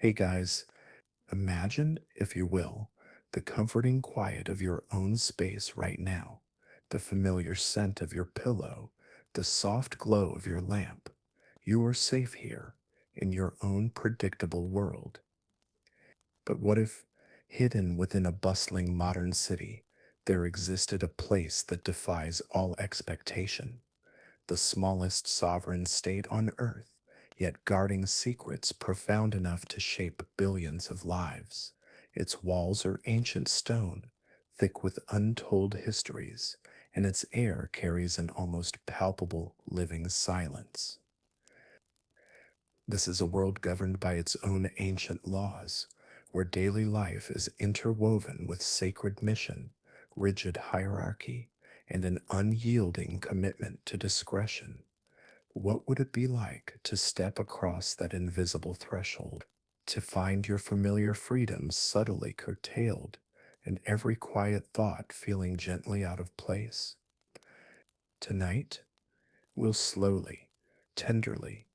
Hey guys, imagine, if you will, the comforting quiet of your own space right now, the familiar scent of your pillow, the soft glow of your lamp. You are safe here in your own predictable world. But what if, hidden within a bustling modern city, there existed a place that defies all expectation? The smallest sovereign state on earth, yet guarding secrets profound enough to shape billions of lives. Its walls are ancient stone, thick with untold histories, and its air carries an almost palpable living silence. This is a world governed by its own ancient laws, where daily life is interwoven with sacred mission, rigid hierarchy, and an unyielding commitment to discretion. What would it be like to step across that invisible threshold, to find your familiar freedoms subtly curtailed, and every quiet thought feeling gently out of place? Tonight, we'll slowly, tenderly,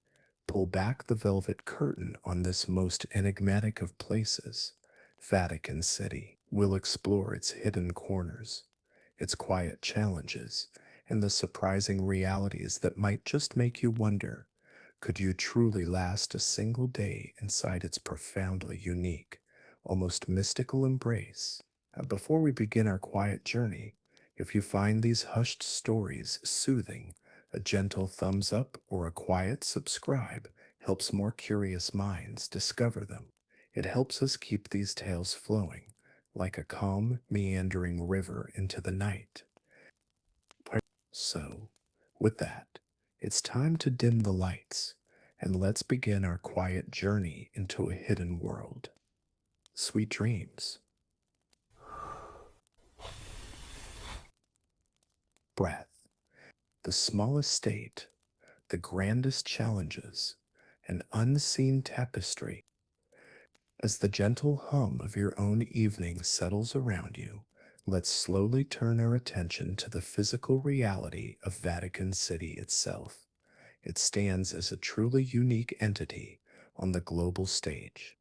pull back the velvet curtain on this most enigmatic of places, Vatican City. We'll explore its hidden corners, its quiet challenges, and the surprising realities that might just make you wonder, could you truly last a single day inside its profoundly unique, almost mystical embrace? Before we begin our quiet journey, if you find these hushed stories soothing, a gentle thumbs up or a quiet subscribe helps more curious minds discover them. It helps us keep these tales flowing, like a calm, meandering river into the night. So, with that, it's time to dim the lights and let's begin our quiet journey into a hidden world. Sweet dreams. Breath. The smallest state, the grandest challenges, an unseen tapestry. As the gentle hum of your own evening settles around you, let's slowly turn our attention to the physical reality of Vatican City itself. It stands as a truly unique entity on the global stage.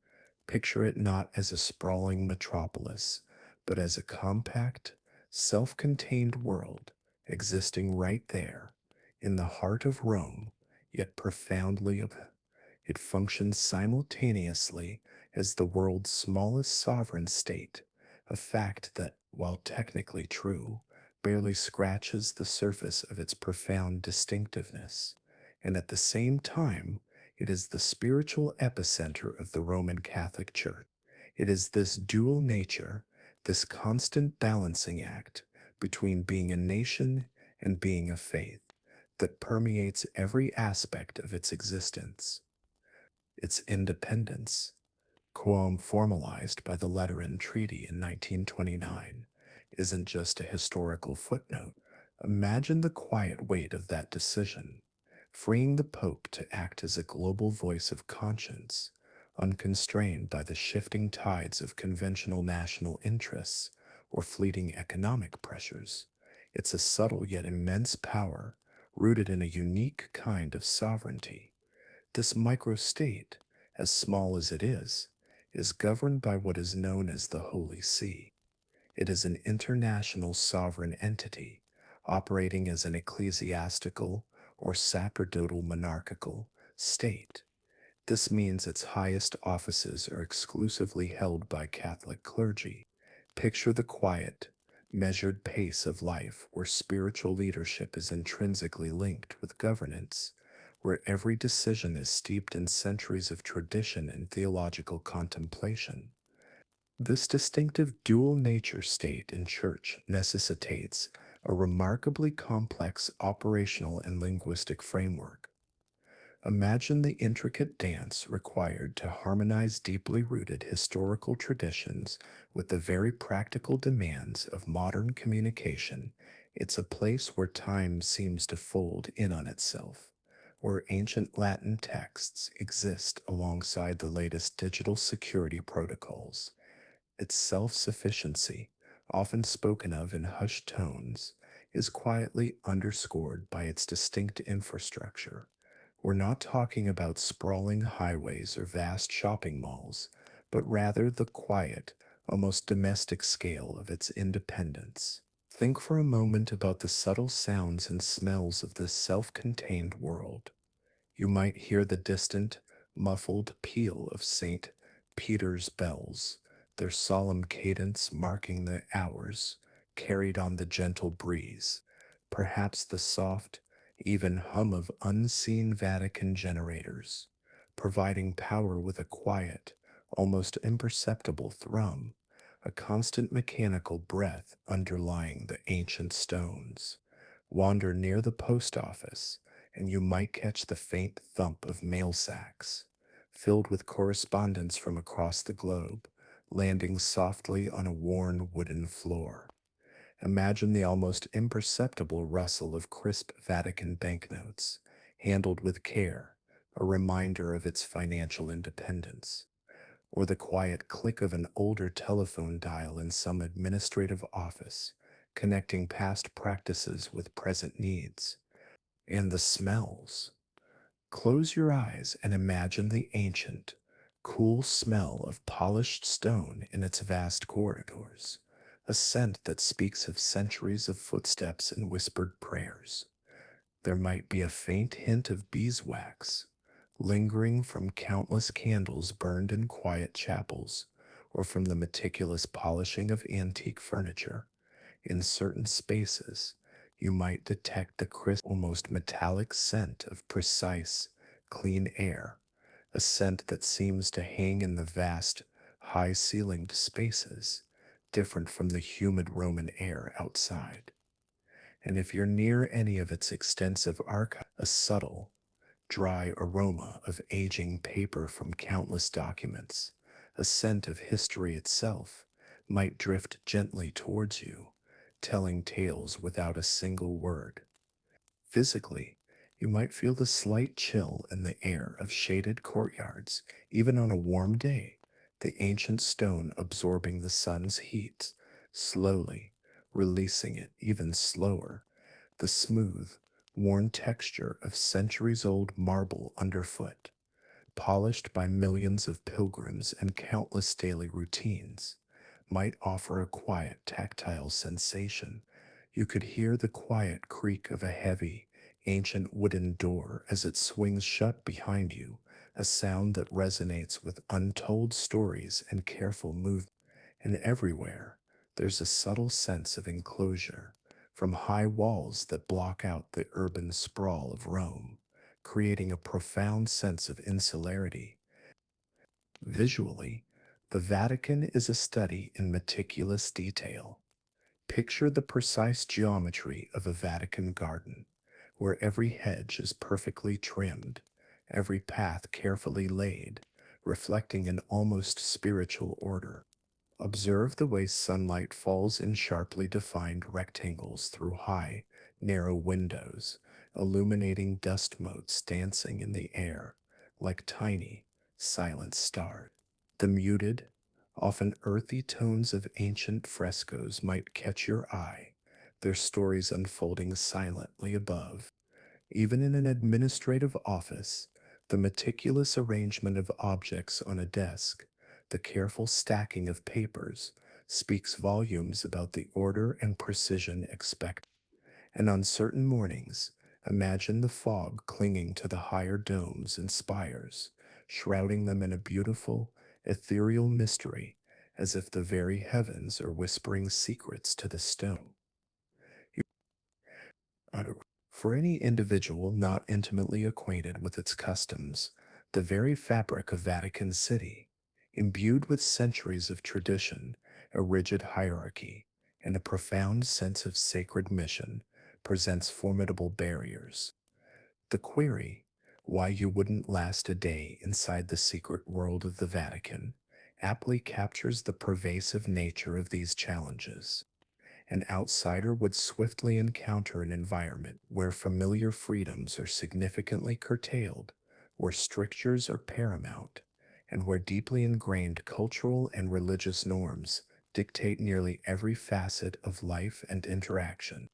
Picture it not as a sprawling metropolis, but as a compact, self contained world existing right there in the heart of Rome, yet profoundly it functions simultaneously as the world's smallest sovereign state, a fact that, while technically true, barely scratches the surface of its profound distinctiveness. And at the same time, it is the spiritual epicenter of the Roman Catholic Church. It is this dual nature, this constant balancing act between being a nation and being a faith, that permeates every aspect of its existence. Its independence, quorum formalized by the Lateran Treaty in 1929, isn't just a historical footnote. Imagine the quiet weight of that decision, freeing the Pope to act as a global voice of conscience, unconstrained by the shifting tides of conventional national interests or fleeting economic pressures. It's a subtle yet immense power, rooted in a unique kind of sovereignty. This microstate, as small as it is governed by what is known as the Holy See. It is an international sovereign entity, operating as an ecclesiastical or sacerdotal monarchical state. This means its highest offices are exclusively held by Catholic clergy. Picture the quiet, measured pace of life where spiritual leadership is intrinsically linked with governance, where every decision is steeped in centuries of tradition and theological contemplation. This distinctive dual nature state in church necessitates a remarkably complex operational and linguistic framework. Imagine the intricate dance required to harmonize deeply rooted historical traditions with the very practical demands of modern communication. It's a place where time seems to fold in on itself, where ancient Latin texts exist alongside the latest digital security protocols. Its self sufficiency, often spoken of in hushed tones, is quietly underscored by its distinct infrastructure, We're not talking about sprawling highways or vast shopping malls, but rather the quiet, almost domestic scale of its independence. Think for a moment about the subtle sounds and smells of this self contained world. You might hear the distant, muffled peal of St. Peter's bells, their solemn cadence marking the hours, carried on the gentle breeze. Perhaps the soft, even hum of unseen Vatican generators, providing power with a quiet, almost imperceptible thrum, a constant mechanical breath underlying the ancient stones. Wander near the post office and you might catch the faint thump of mail sacks, filled with correspondence from across the globe, landing softly on a worn wooden floor. Imagine the almost imperceptible rustle of crisp Vatican banknotes, handled with care, a reminder of its financial independence, or the quiet click of an older telephone dial in some administrative office, connecting past practices with present needs. And the smells. Close your eyes and imagine the ancient, cool smell of polished stone in its vast corridors, a scent that speaks of centuries of footsteps and whispered prayers. There might be a faint hint of beeswax, lingering from countless candles burned in quiet chapels, or from the meticulous polishing of antique furniture. In certain spaces, you might detect the crisp, almost metallic scent of precise, clean air, a scent that seems to hang in the vast, high ceilinged spaces, different from the humid Roman air outside. And if you're near any of its extensive archives, a subtle, dry aroma of aging paper from countless documents, a scent of history itself, might drift gently towards you, telling tales without a single word. Physically, you might feel the slight chill in the air of shaded courtyards, even on a warm day, the ancient stone absorbing the sun's heat, slowly, releasing it even slower, the smooth, worn texture of centuries old marble underfoot, polished by millions of pilgrims and countless daily routines, might offer a quiet tactile sensation. You could hear the quiet creak of a heavy, ancient wooden door as it swings shut behind you, a sound that resonates with untold stories and careful movement. And everywhere, there's a subtle sense of enclosure, from high walls that block out the urban sprawl of Rome, creating a profound sense of insularity. Visually, the Vatican is a study in meticulous detail. Picture the precise geometry of a Vatican garden, where every hedge is perfectly trimmed, every path carefully laid, reflecting an almost spiritual order. Observe the way sunlight falls in sharply defined rectangles through high, narrow windows, illuminating dust motes dancing in the air like tiny, silent stars. The muted, often earthy tones of ancient frescoes might catch your eye, their stories unfolding silently above. Even in an administrative office, the meticulous arrangement of objects on a desk, the careful stacking of papers, speaks volumes about the order and precision expected. And on certain mornings, imagine the fog clinging to the higher domes and spires, shrouding them in a beautiful, ethereal mystery, as if the very heavens are whispering secrets to the stone. Uh, For any individual not intimately acquainted with its customs, the very fabric of Vatican City, imbued with centuries of tradition, a rigid hierarchy, and a profound sense of sacred mission, presents formidable barriers. The query, why you wouldn't last a day inside the secret world of the Vatican, aptly captures the pervasive nature of these challenges. An outsider would swiftly encounter an environment where familiar freedoms are significantly curtailed, where strictures are paramount, and where deeply ingrained cultural and religious norms dictate nearly every facet of life and interaction.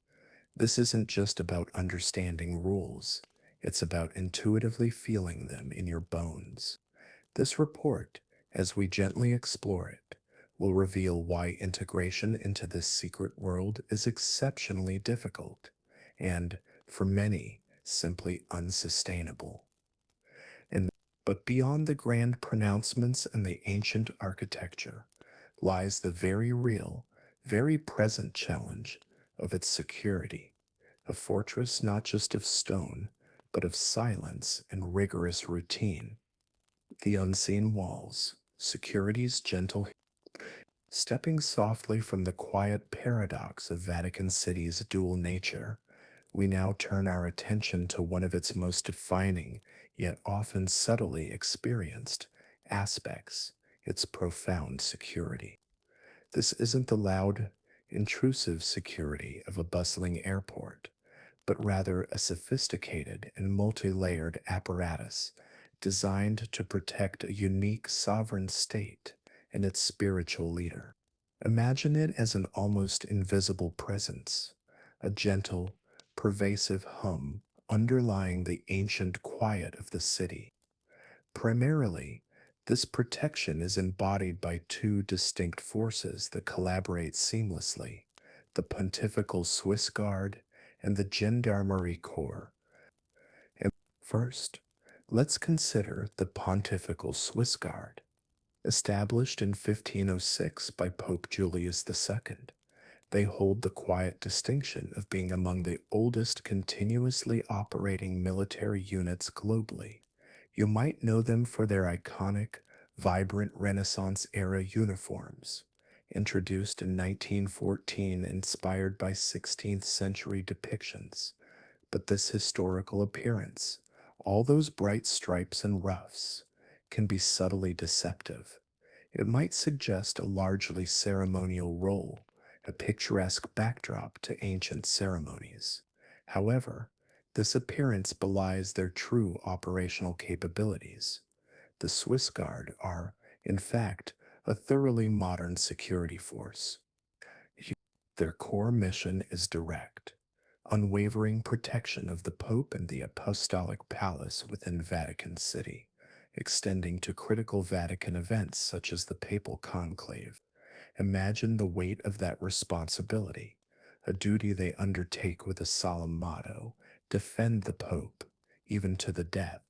This isn't just about understanding rules, It's about intuitively feeling them in your bones. This report, as we gently explore it, will reveal why integration into this secret world is exceptionally difficult and, for many, simply unsustainable. And, but beyond the grand pronouncements and the ancient architecture lies the very real, very present challenge of its security, a fortress not just of stone, but of silence and rigorous routine. The unseen walls, security's gentle, stepping softly from the quiet paradox of Vatican City's dual nature, we now turn our attention to one of its most defining, yet often subtly experienced, aspects, its profound security. This isn't the loud, intrusive security of a bustling airport, but rather a sophisticated and multi-layered apparatus designed to protect a unique sovereign state and its spiritual leader. Imagine it as an almost invisible presence, a gentle, pervasive hum underlying the ancient quiet of the city. Primarily, this protection is embodied by two distinct forces that collaborate seamlessly: the Pontifical Swiss Guard and the Gendarmerie Corps. And first, let's consider the Pontifical Swiss Guard. Established in 1506 by Pope Julius II, they hold the quiet distinction of being among the oldest continuously operating military units globally. You might know them for their iconic, vibrant Renaissance era uniforms, introduced in 1914, inspired by 16th century depictions. But this historical appearance, all those bright stripes and ruffs, can be subtly deceptive. It might suggest a largely ceremonial role, a picturesque backdrop to ancient ceremonies. However, this appearance belies their true operational capabilities. The Swiss Guard are, in fact, a thoroughly modern security force. Their core mission is direct, unwavering protection of the Pope and the Apostolic Palace within Vatican City, extending to critical Vatican events such as the Papal Conclave. Imagine the weight of that responsibility, a duty they undertake with a solemn motto: defend the Pope, even to the death.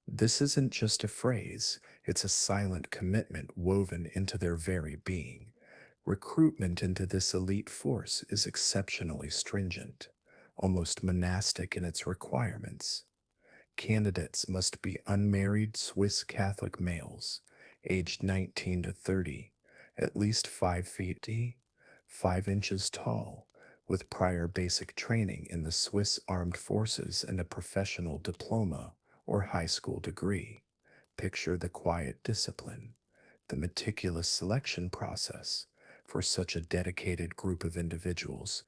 This isn't just a phrase, it's a silent commitment woven into their very being. Recruitment into this elite force is exceptionally stringent, almost monastic in its requirements. Candidates must be unmarried Swiss Catholic males, aged 19 to 30, at least 5 feet 5 inches tall, with prior basic training in the Swiss Armed Forces and a professional diploma or high school degree. Picture the quiet discipline, the meticulous selection process for such a dedicated group of individuals.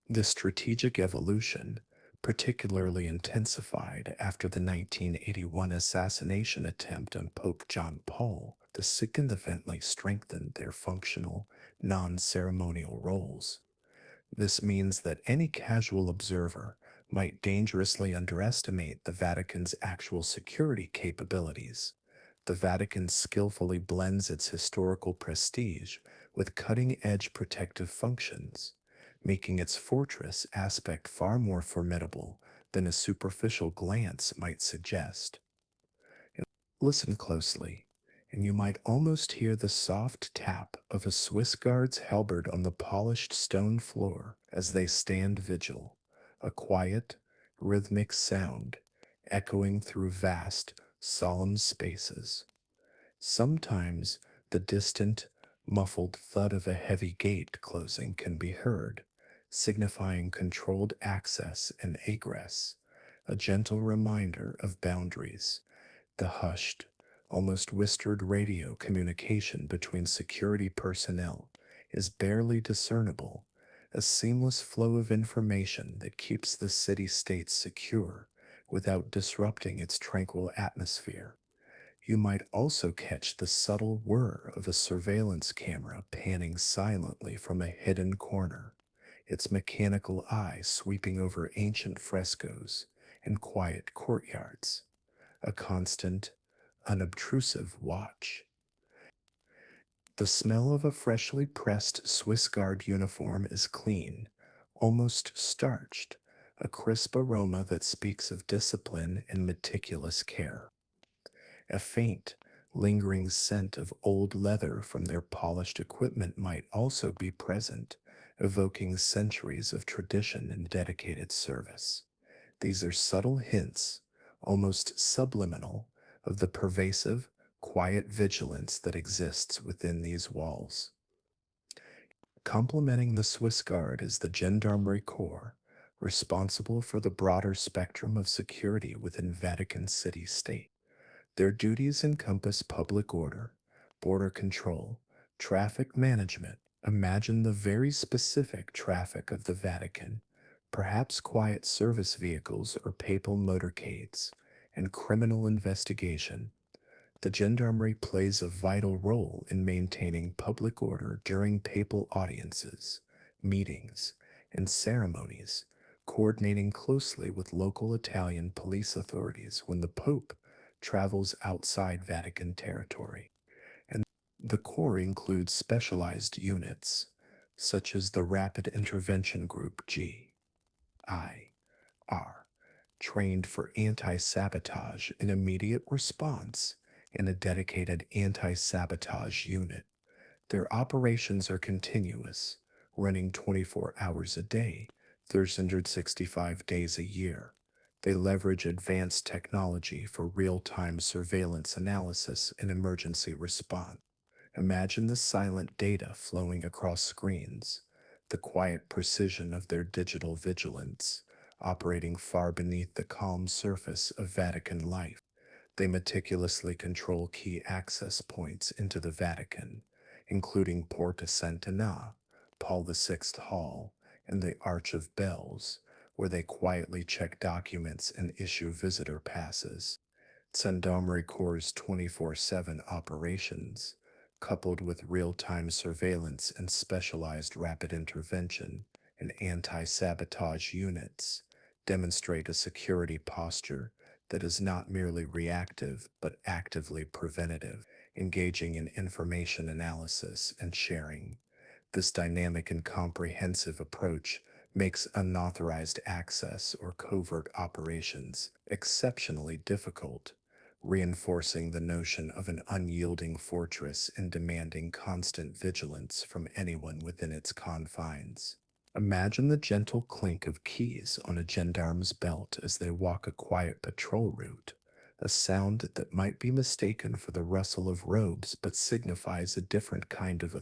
The strategic evolution, particularly intensified after the 1981 assassination attempt on Pope John Paul, significantly strengthened their functional, non-ceremonial roles. This means that any casual observer might dangerously underestimate the Vatican's actual security capabilities. The Vatican skillfully blends its historical prestige with cutting-edge protective functions, making its fortress aspect far more formidable than a superficial glance might suggest. Listen closely, and you might almost hear the soft tap of a Swiss Guard's halberd on the polished stone floor as they stand vigil, a quiet, rhythmic sound echoing through vast, solemn spaces. Sometimes the distant, muffled thud of a heavy gate closing can be heard, signifying controlled access and egress, a gentle reminder of boundaries. The hushed, almost whispered radio communication between security personnel is barely discernible, a seamless flow of information that keeps the city-state secure without disrupting its tranquil atmosphere. You might also catch the subtle whir of a surveillance camera panning silently from a hidden corner, its mechanical eye sweeping over ancient frescoes and quiet courtyards, a constant, unobtrusive watch. The smell of a freshly pressed Swiss Guard uniform is clean, almost starched, a crisp aroma that speaks of discipline and meticulous care. A faint, lingering scent of old leather from their polished equipment might also be present, evoking centuries of tradition and dedicated service. These are subtle hints, almost subliminal, of the pervasive, quiet vigilance that exists within these walls. Complementing the Swiss Guard is the Gendarmerie Corps, responsible for the broader spectrum of security within Vatican City State. Their duties encompass public order, border control, traffic management. Imagine the very specific traffic of the Vatican, perhaps quiet service vehicles or papal motorcades, and criminal investigation. The gendarmerie plays a vital role in maintaining public order during papal audiences, meetings, and ceremonies, coordinating closely with local Italian police authorities when the Pope travels outside Vatican territory. And the Corps includes specialized units, such as the Rapid Intervention Group GIR, trained for anti sabotage and immediate response, and a dedicated anti sabotage unit. Their operations are continuous, running 24 hours a day, 365 days a year. They leverage advanced technology for real time surveillance analysis and emergency response. Imagine the silent data flowing across screens, the quiet precision of their digital vigilance, operating far beneath the calm surface of Vatican life. They meticulously control key access points into the Vatican, including Porta Sant'Anna, Paul VI Hall, and the Arch of Bells, where they quietly check documents and issue visitor passes. Gendarmerie Corps' 24/7 operations, coupled with real-time surveillance and specialized rapid intervention and anti-sabotage units, demonstrate a security posture that is not merely reactive but actively preventative, engaging in information analysis and sharing. This dynamic and comprehensive approach makes unauthorized access or covert operations exceptionally difficult, reinforcing the notion of an unyielding fortress and demanding constant vigilance from anyone within its confines. Imagine the gentle clink of keys on a gendarme's belt as they walk a quiet patrol route, a sound that might be mistaken for the rustle of robes but signifies a different kind of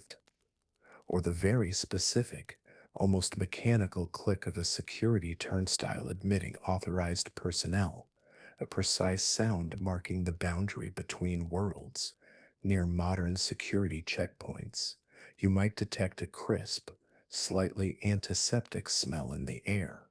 or the very specific, almost mechanical click of a security turnstile admitting authorized personnel, a precise sound marking the boundary between worlds. Near modern security checkpoints, you might detect a crisp, slightly antiseptic smell in the air,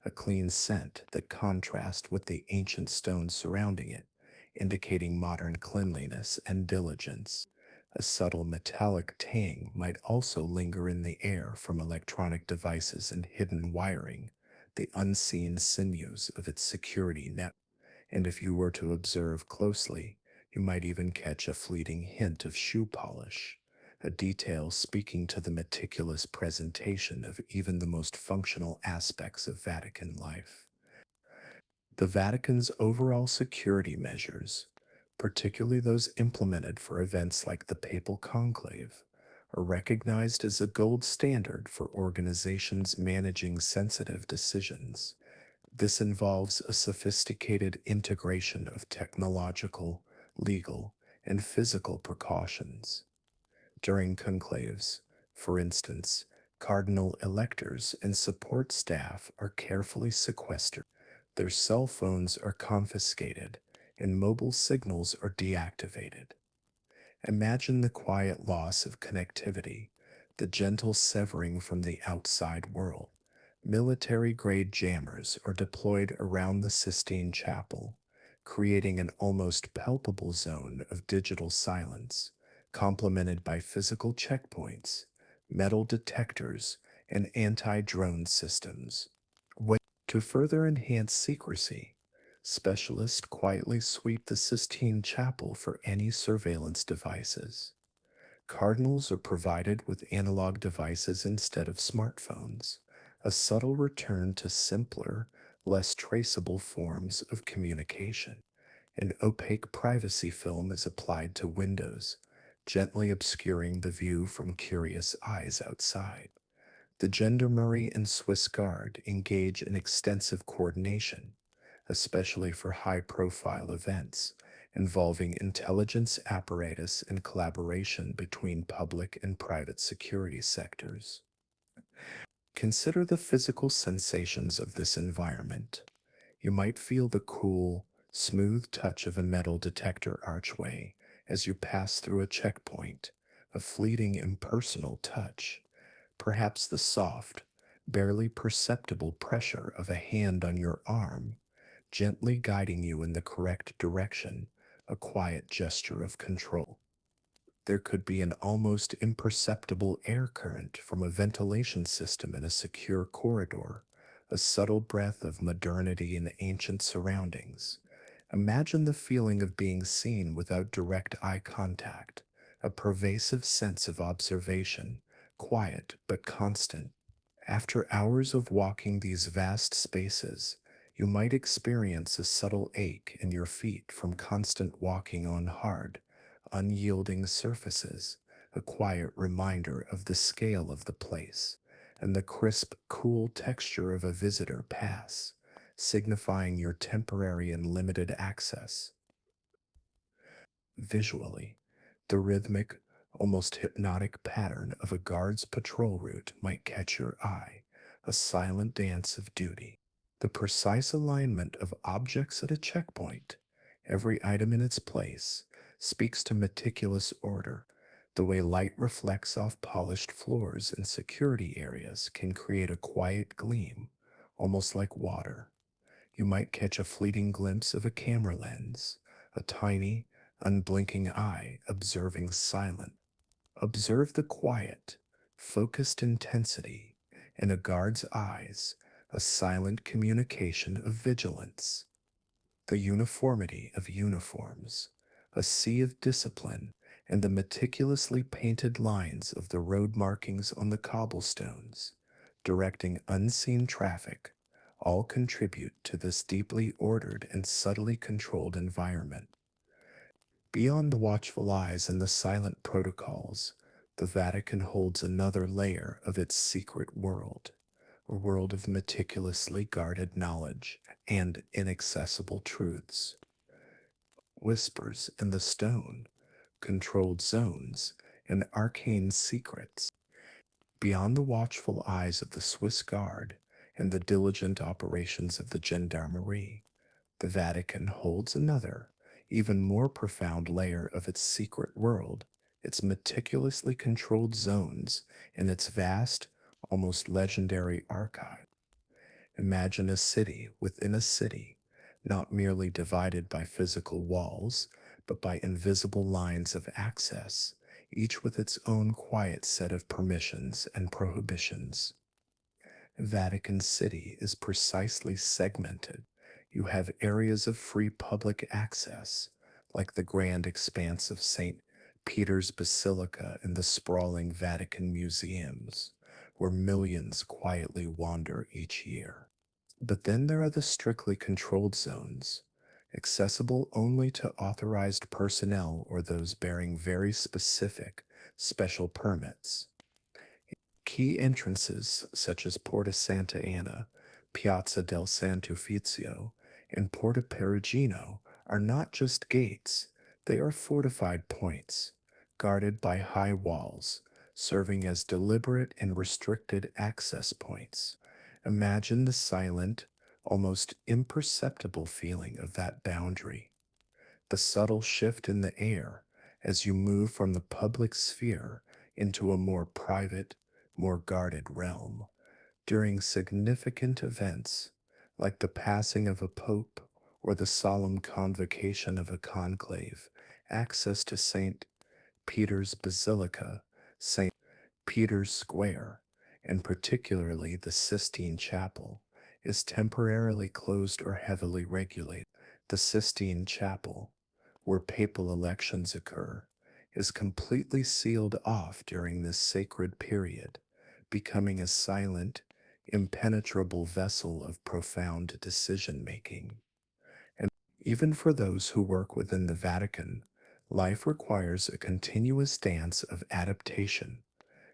a clean scent that contrasts with the ancient stones surrounding it, indicating modern cleanliness and diligence. A subtle metallic tang might also linger in the air from electronic devices and hidden wiring, the unseen sinews of its security net. And if you were to observe closely, you might even catch a fleeting hint of shoe polish, a detail speaking to the meticulous presentation of even the most functional aspects of Vatican life. The Vatican's overall security measures, particularly those implemented for events like the Papal Conclave, are recognized as a gold standard for organizations managing sensitive decisions. This involves a sophisticated integration of technological, legal, and physical precautions. During conclaves, for instance, cardinal electors and support staff are carefully sequestered. Their cell phones are confiscated and mobile signals are deactivated. Imagine the quiet loss of connectivity, the gentle severing from the outside world. Military grade jammers are deployed around the Sistine Chapel, creating an almost palpable zone of digital silence, complemented by physical checkpoints, metal detectors, and anti drone systems. To further enhance secrecy, Specialists quietly sweep the Sistine Chapel for any surveillance devices. Cardinals are provided with analog devices instead of smartphones, a subtle return to simpler, less traceable forms of communication. An opaque privacy film is applied to windows, gently obscuring the view from curious eyes outside. The Gendarmerie and Swiss Guard engage in extensive coordination, especially for high profile events involving intelligence apparatus and collaboration between public and private security sectors. Consider the physical sensations of this environment. You might feel the cool, smooth touch of a metal detector archway as you pass through a checkpoint, a fleeting impersonal touch. Perhaps the soft, barely perceptible pressure of a hand on your arm, gently guiding you in the correct direction, a quiet gesture of control. There could be an almost imperceptible air current from a ventilation system in a secure corridor, a subtle breath of modernity in ancient surroundings. Imagine the feeling of being seen without direct eye contact, a pervasive sense of observation, quiet but constant. After hours of walking these vast spaces, you might experience a subtle ache in your feet from constant walking on hard, unyielding surfaces, a quiet reminder of the scale of the place, and the crisp, cool texture of a visitor pass, signifying your temporary and limited access. Visually, the rhythmic, almost hypnotic pattern of a guard's patrol route might catch your eye, a silent dance of duty. The precise alignment of objects at a checkpoint, every item in its place, speaks to meticulous order. The way light reflects off polished floors in security areas can create a quiet gleam, almost like water. You might catch a fleeting glimpse of a camera lens, a tiny, unblinking eye observing silent. Observe the quiet, focused intensity in a guard's eyes, a silent communication of vigilance. The uniformity of uniforms, a sea of discipline, and the meticulously painted lines of the road markings on the cobblestones, directing unseen traffic, all contribute to this deeply ordered and subtly controlled environment. Beyond the watchful eyes and the silent protocols, the Vatican holds another layer of its secret world, a world of meticulously guarded knowledge and inaccessible truths. Whispers in the stone, controlled zones, and arcane secrets. Beyond the watchful eyes of the Swiss Guard and the diligent operations of the Gendarmerie, the Vatican holds another, even more profound layer of its secret world, its meticulously controlled zones, and its vast, almost legendary archive. Imagine a city within a city, not merely divided by physical walls, but by invisible lines of access, each with its own quiet set of permissions and prohibitions. Vatican City is precisely segmented. You have areas of free public access, like the grand expanse of St. Peter's Basilica and the sprawling Vatican museums, where millions quietly wander each year. But then there are the strictly controlled zones, accessible only to authorized personnel or those bearing very specific, special permits. Key entrances such as Porta Santa Anna, Piazza del Sant'Uffizio, and Porta Perugino are not just gates, they are fortified points, guarded by high walls, serving as deliberate and restricted access points. Imagine the silent, almost imperceptible feeling of that boundary, the subtle shift in the air as you move from the public sphere into a more private, more guarded realm. During significant events, like the passing of a pope or the solemn convocation of a conclave, access to St. Peter's Basilica, St. Peter's Square, and particularly the Sistine Chapel, is temporarily closed or heavily regulated. The Sistine Chapel, where papal elections occur, is completely sealed off during this sacred period, becoming a silent, impenetrable vessel of profound decision making. And even for those who work within the Vatican, life requires a continuous dance of adaptation.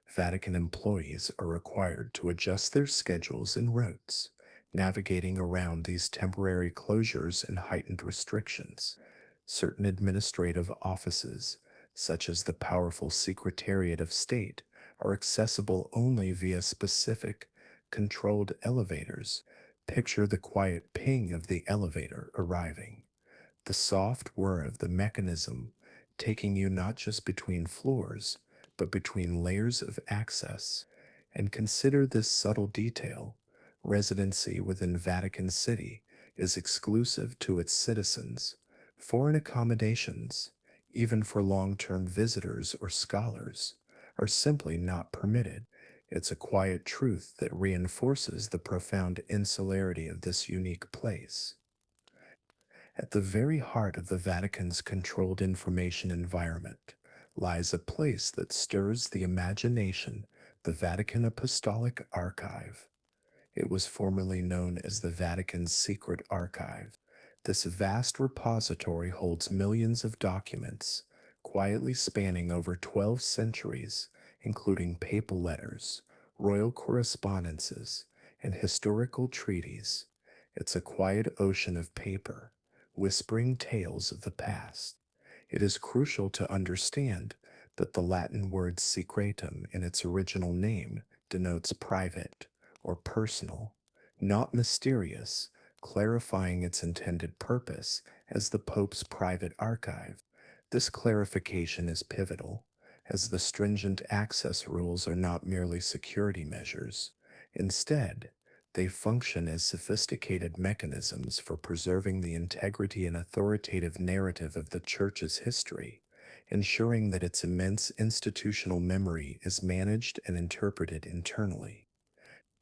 Vatican employees are required to adjust their schedules and routes, navigating around these temporary closures and heightened restrictions. Certain administrative offices, such as the powerful Secretariat of State, are accessible only via specific, controlled elevators. Picture the quiet ping of the elevator arriving, the soft whir of the mechanism taking you not just between floors, but between layers of access. And consider this subtle detail. Residency within Vatican City is exclusive to its citizens. Foreign accommodations, even for long term visitors or scholars, are simply not permitted. It's a quiet truth that reinforces the profound insularity of this unique place. At the very heart of the Vatican's controlled information environment lies a place that stirs the imagination, the Vatican Apostolic Archive. It was formerly known as the Vatican's Secret Archive. This vast repository holds millions of documents, quietly spanning over 12 centuries, including papal letters, royal correspondences, and historical treaties. It's a quiet ocean of paper, whispering tales of the past. It is crucial to understand that the Latin word secretum in its original name denotes private or personal, not mysterious, clarifying its intended purpose as the Pope's private archive. This clarification is pivotal, as the stringent access rules are not merely security measures. Instead, they function as sophisticated mechanisms for preserving the integrity and authoritative narrative of the Church's history, ensuring that its immense institutional memory is managed and interpreted internally.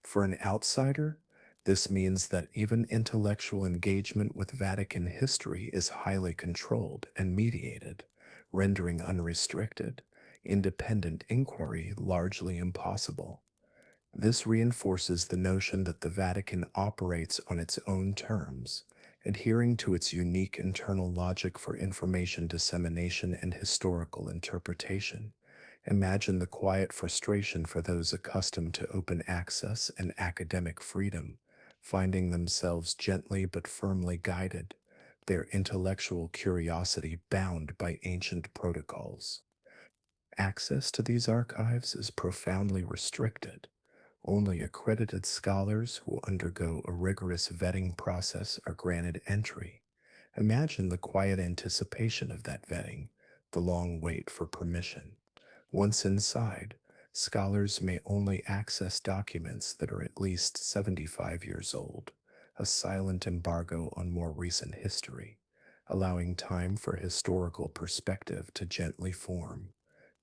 For an outsider, this means that even intellectual engagement with Vatican history is highly controlled and mediated, rendering unrestricted, independent inquiry largely impossible. This reinforces the notion that the Vatican operates on its own terms, adhering to its unique internal logic for information dissemination and historical interpretation. Imagine the quiet frustration for those accustomed to open access and academic freedom, finding themselves gently but firmly guided, their intellectual curiosity bound by ancient protocols. Access to these archives is profoundly restricted. Only accredited scholars who undergo a rigorous vetting process are granted entry. Imagine the quiet anticipation of that vetting, the long wait for permission. Once inside, scholars may only access documents that are at least 75 years old, a silent embargo on more recent history, allowing time for historical perspective to gently form.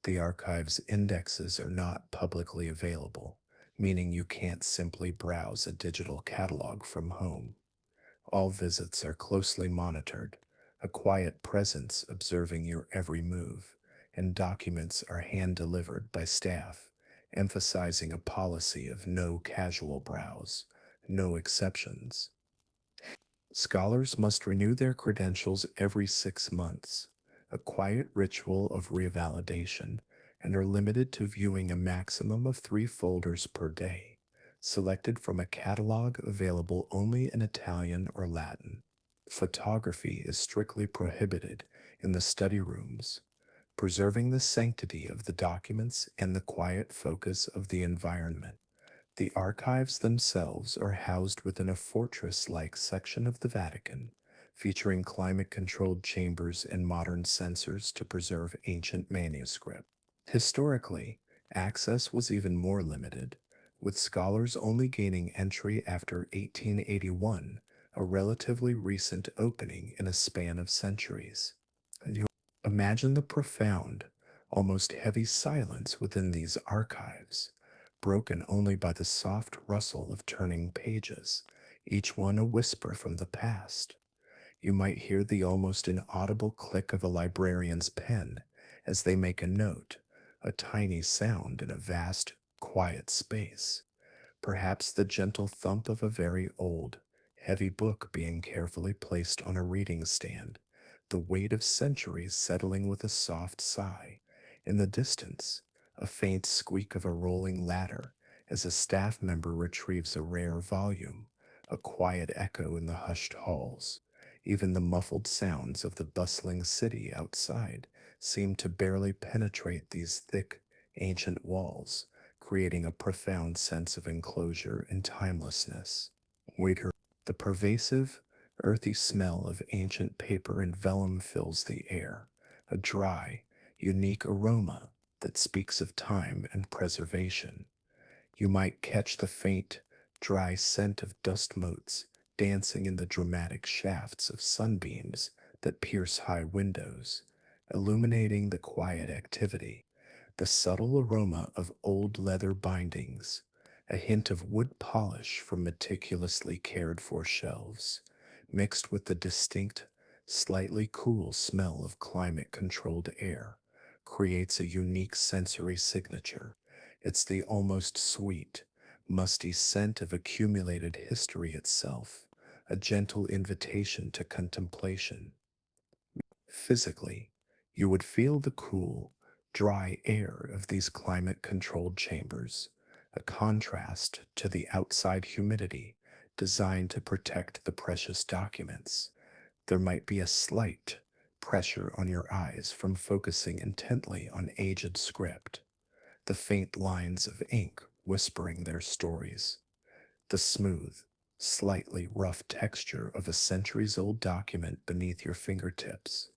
The archive's indexes are not publicly available, meaning you can't simply browse a digital catalog from home. All visits are closely monitored, a quiet presence observing your every move, and documents are hand delivered by staff, emphasizing a policy of no casual browse, no exceptions. Scholars must renew their credentials every 6 months, a quiet ritual of revalidation, and are limited to viewing a maximum of 3 folders per day, selected from a catalog available only in Italian or Latin. Photography is strictly prohibited in the study rooms, preserving the sanctity of the documents and the quiet focus of the environment. The archives themselves are housed within a fortress like section of the Vatican, featuring climate controlled chambers and modern sensors to preserve ancient manuscript. Historically, access was even more limited, with scholars only gaining entry after 1881, a relatively recent opening in a span of centuries. And you imagine the profound, almost heavy silence within these archives, broken only by the soft rustle of turning pages, each one a whisper from the past. You might hear the almost inaudible click of a librarian's pen as they make a note, a tiny sound in a vast, quiet space. Perhaps the gentle thump of a very old, heavy book being carefully placed on a reading stand, the weight of centuries settling with a soft sigh. In the distance, a faint squeak of a rolling ladder as a staff member retrieves a rare volume, a quiet echo in the hushed halls. Even the muffled sounds of the bustling city outside seem to barely penetrate these thick, ancient walls, creating a profound sense of enclosure and timelessness. Waiter, the pervasive, earthy smell of ancient paper and vellum fills the air, a dry, unique aroma that speaks of time and preservation. You might catch the faint, dry scent of dust motes dancing in the dramatic shafts of sunbeams that pierce high windows, illuminating the quiet activity. The subtle aroma of old leather bindings, a hint of wood polish from meticulously cared for shelves, mixed with the distinct, slightly cool smell of climate controlled air, creates a unique sensory signature. It's the almost sweet, musty scent of accumulated history itself, a gentle invitation to contemplation. Physically, you would feel the cool, dry air of these climate controlled chambers, a contrast to the outside humidity designed to protect the precious documents. There might be a slight pressure on your eyes from focusing intently on aged script, the faint lines of ink whispering their stories, the smooth, slightly rough texture of a centuries old document beneath your fingertips,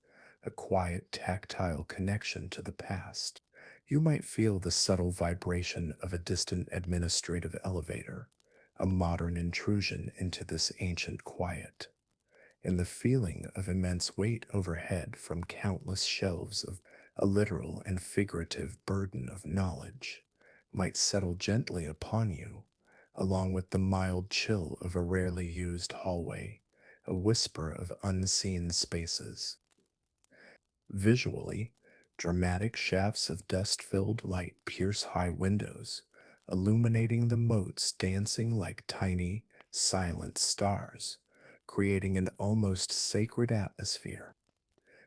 a quiet tactile connection to the past. You might feel the subtle vibration of a distant administrative elevator, a modern intrusion into this ancient quiet, and the feeling of immense weight overhead from countless shelves of a literal and figurative burden of knowledge might settle gently upon you, along with the mild chill of a rarely used hallway, a whisper of unseen spaces. Visually, dramatic shafts of dust filled light pierce high windows, illuminating the motes dancing like tiny, silent stars, creating an almost sacred atmosphere.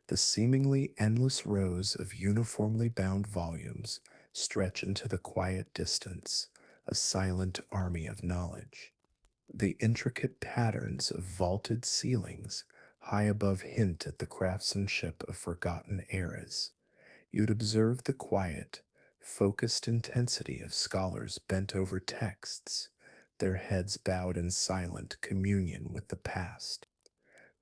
The seemingly endless rows of uniformly bound volumes stretch into the quiet distance, a silent army of knowledge. The intricate patterns of vaulted ceilings high above hint at the craftsmanship of forgotten eras. You'd observe the quiet, focused intensity of scholars bent over texts, their heads bowed in silent communion with the past.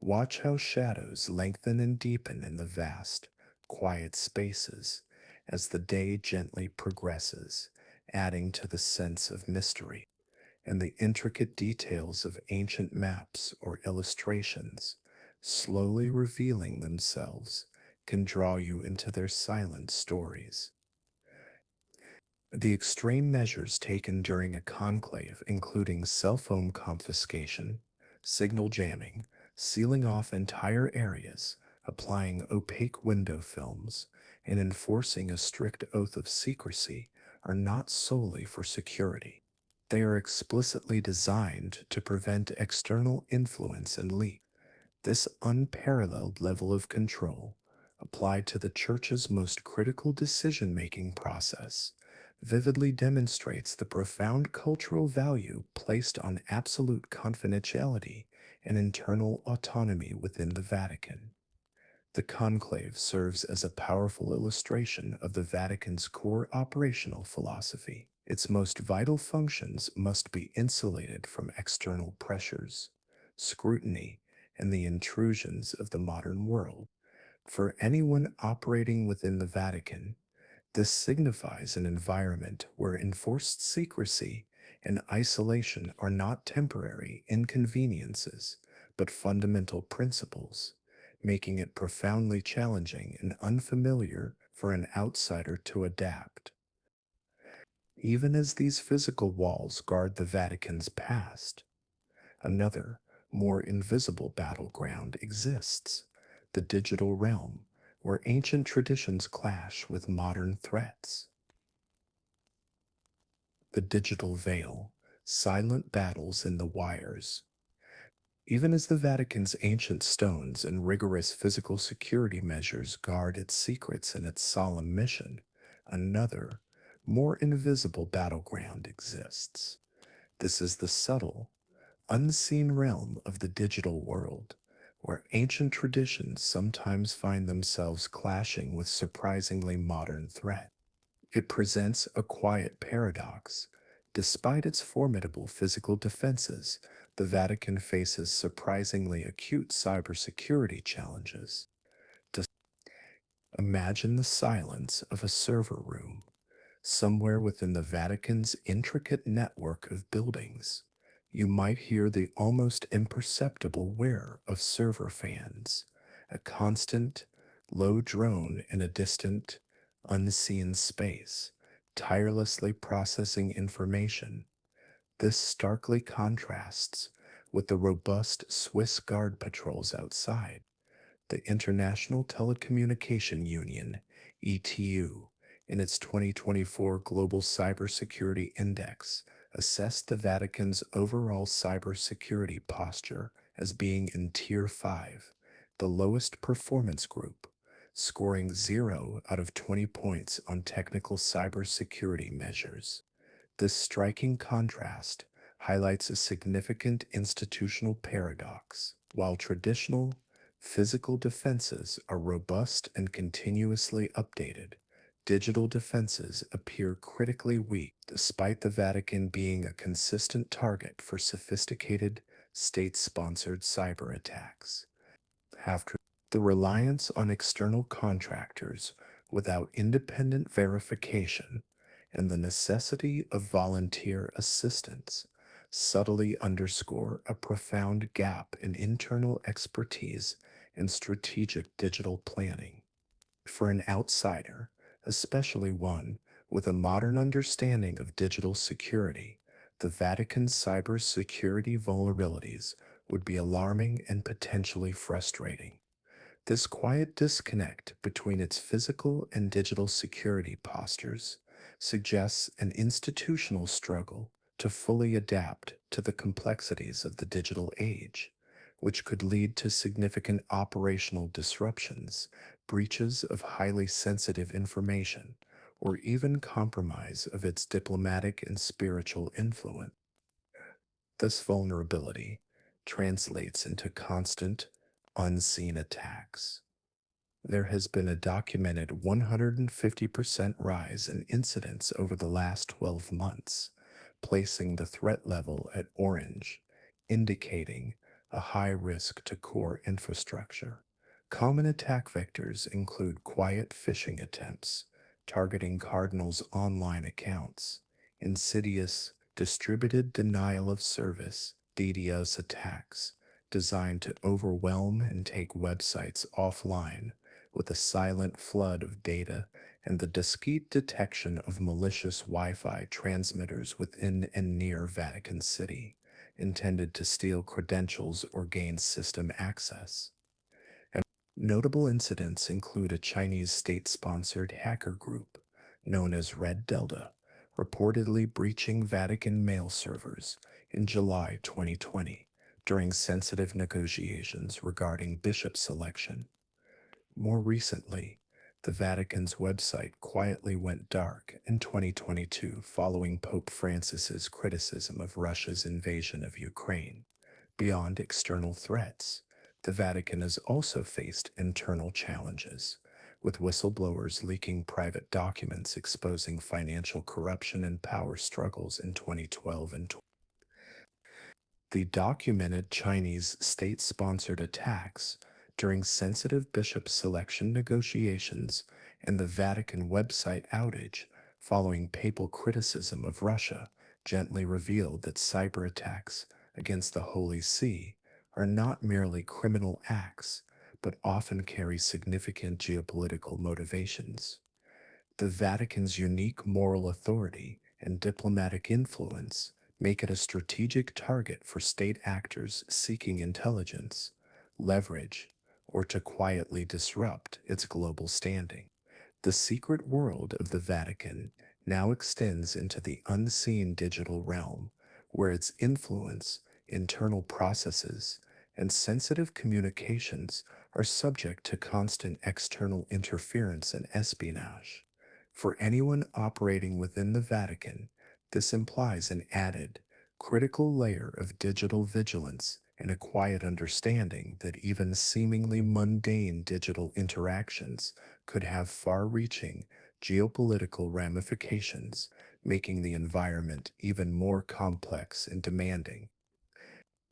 Watch how shadows lengthen and deepen in the vast, quiet spaces as the day gently progresses, adding to the sense of mystery, and the intricate details of ancient maps or illustrations, slowly revealing themselves, can draw you into their silent stories. The extreme measures taken during a conclave, including cell phone confiscation, signal jamming, sealing off entire areas, applying opaque window films, and enforcing a strict oath of secrecy, are not solely for security. They are explicitly designed to prevent external influence and leak. This unparalleled level of control, applied to the Church's most critical decision making process, vividly demonstrates the profound cultural value placed on absolute confidentiality and internal autonomy within the Vatican. The conclave serves as a powerful illustration of the Vatican's core operational philosophy. Its most vital functions must be insulated from external pressures, scrutiny, and the intrusions of the modern world. For anyone operating within the Vatican, this signifies an environment where enforced secrecy and isolation are not temporary inconveniences, but fundamental principles, making it profoundly challenging and unfamiliar for an outsider to adapt. Even as these physical walls guard the Vatican's past, another, more invisible battleground exists: the digital realm, where ancient traditions clash with modern threats. The digital veil, silent battles in the wires. Even as the Vatican's ancient stones and rigorous physical security measures guard its secrets and its solemn mission, another, more invisible battleground exists. This is the subtle, unseen realm of the digital world, where ancient traditions sometimes find themselves clashing with surprisingly modern threats. It presents a quiet paradox. Despite its formidable physical defenses, the Vatican faces surprisingly acute cybersecurity challenges. Just imagine the silence of a server room, somewhere within the Vatican's intricate network of buildings. You might hear the almost imperceptible whir of server fans, a constant, low drone in a distant, unseen space, tirelessly processing information. This starkly contrasts with the robust Swiss Guard patrols outside. The International Telecommunication Union, ETU, in its 2024 Global Cybersecurity Index, assessed the Vatican's overall cybersecurity posture as being in Tier 5, the lowest performance group, scoring 0 out of 20 points on technical cybersecurity measures. This striking contrast highlights a significant institutional paradox. While traditional physical defenses are robust and continuously updated, digital defenses appear critically weak despite the Vatican being a consistent target for sophisticated state sponsored cyber attacks. After the reliance on external contractors without independent verification and the necessity of volunteer assistance subtly underscore a profound gap in internal expertise and strategic digital planning. For an outsider, especially one with a modern understanding of digital security, the Vatican's cybersecurity vulnerabilities would be alarming and potentially frustrating. This quiet disconnect between its physical and digital security postures suggests an institutional struggle to fully adapt to the complexities of the digital age, which could lead to significant operational disruptions, breaches of highly sensitive information, or even compromise of its diplomatic and spiritual influence. This vulnerability translates into constant, unseen attacks. There has been a documented 150% rise in incidents over the last 12 months, placing the threat level at orange, indicating a high risk to core infrastructure. Common attack vectors include quiet phishing attempts, targeting Cardinal's online accounts, insidious distributed denial of service DDoS attacks designed to overwhelm and take websites offline with a silent flood of data and the discreet detection of malicious Wi Fi transmitters within and near Vatican City, intended to steal credentials or gain system access. And notable incidents include a Chinese state sponsored hacker group known as Red Delta, reportedly breaching Vatican mail servers in July 2020 during sensitive negotiations regarding bishop selection. More recently, the Vatican's website quietly went dark in 2022 following Pope Francis's criticism of Russia's invasion of Ukraine. Beyond external threats, the Vatican has also faced internal challenges, with whistleblowers leaking private documents exposing financial corruption and power struggles in 2012 and the documented Chinese state sponsored attacks during sensitive bishop selection negotiations and the Vatican website outage following papal criticism of Russia gently revealed that cyber attacks against the Holy See are not merely criminal acts, but often carry significant geopolitical motivations. The Vatican's unique moral authority and diplomatic influence make it a strategic target for state actors seeking intelligence, leverage, or to quietly disrupt its global standing. The secret world of the Vatican now extends into the unseen digital realm, where its influence, internal processes, and sensitive communications are subject to constant external interference and espionage. For anyone operating within the Vatican, this implies an added, critical layer of digital vigilance and a quiet understanding that even seemingly mundane digital interactions could have far reaching geopolitical ramifications, making the environment even more complex and demanding.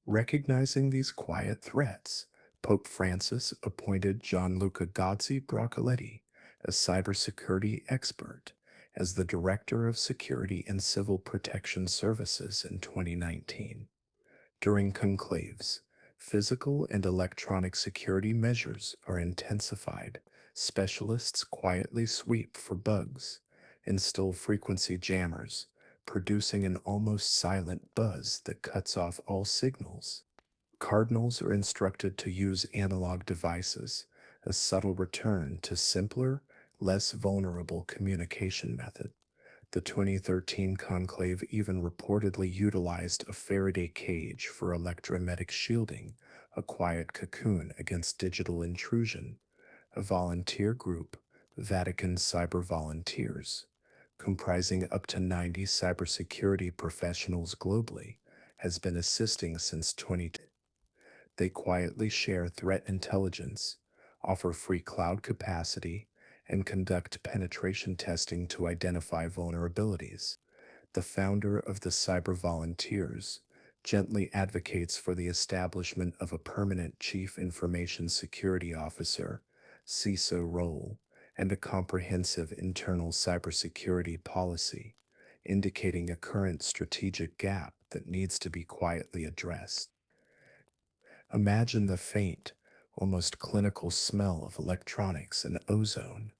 Recognizing these quiet threats, Pope Francis appointed Gianluca Gozzi Broccoletti, a cybersecurity expert, as the Director of Security and Civil Protection Services in 2019. During conclaves, physical and electronic security measures are intensified. Specialists quietly sweep for bugs, install frequency jammers, producing an almost silent buzz that cuts off all signals. Cardinals are instructed to use analog devices, a subtle return to simpler, less vulnerable communication methods. The 2013 conclave even reportedly utilized a Faraday cage for electromagnetic shielding, a quiet cocoon against digital intrusion. A volunteer group, Vatican Cyber Volunteers, comprising up to 90 cybersecurity professionals globally, has been assisting since 2010. They quietly share threat intelligence, offer free cloud capacity, and conduct penetration testing to identify vulnerabilities. The founder of the Cyber Volunteers gently advocates for the establishment of a permanent Chief Information Security Officer (CISO) role and a comprehensive internal cybersecurity policy, indicating a current strategic gap that needs to be quietly addressed. Imagine the faint, almost clinical smell of electronics and ozone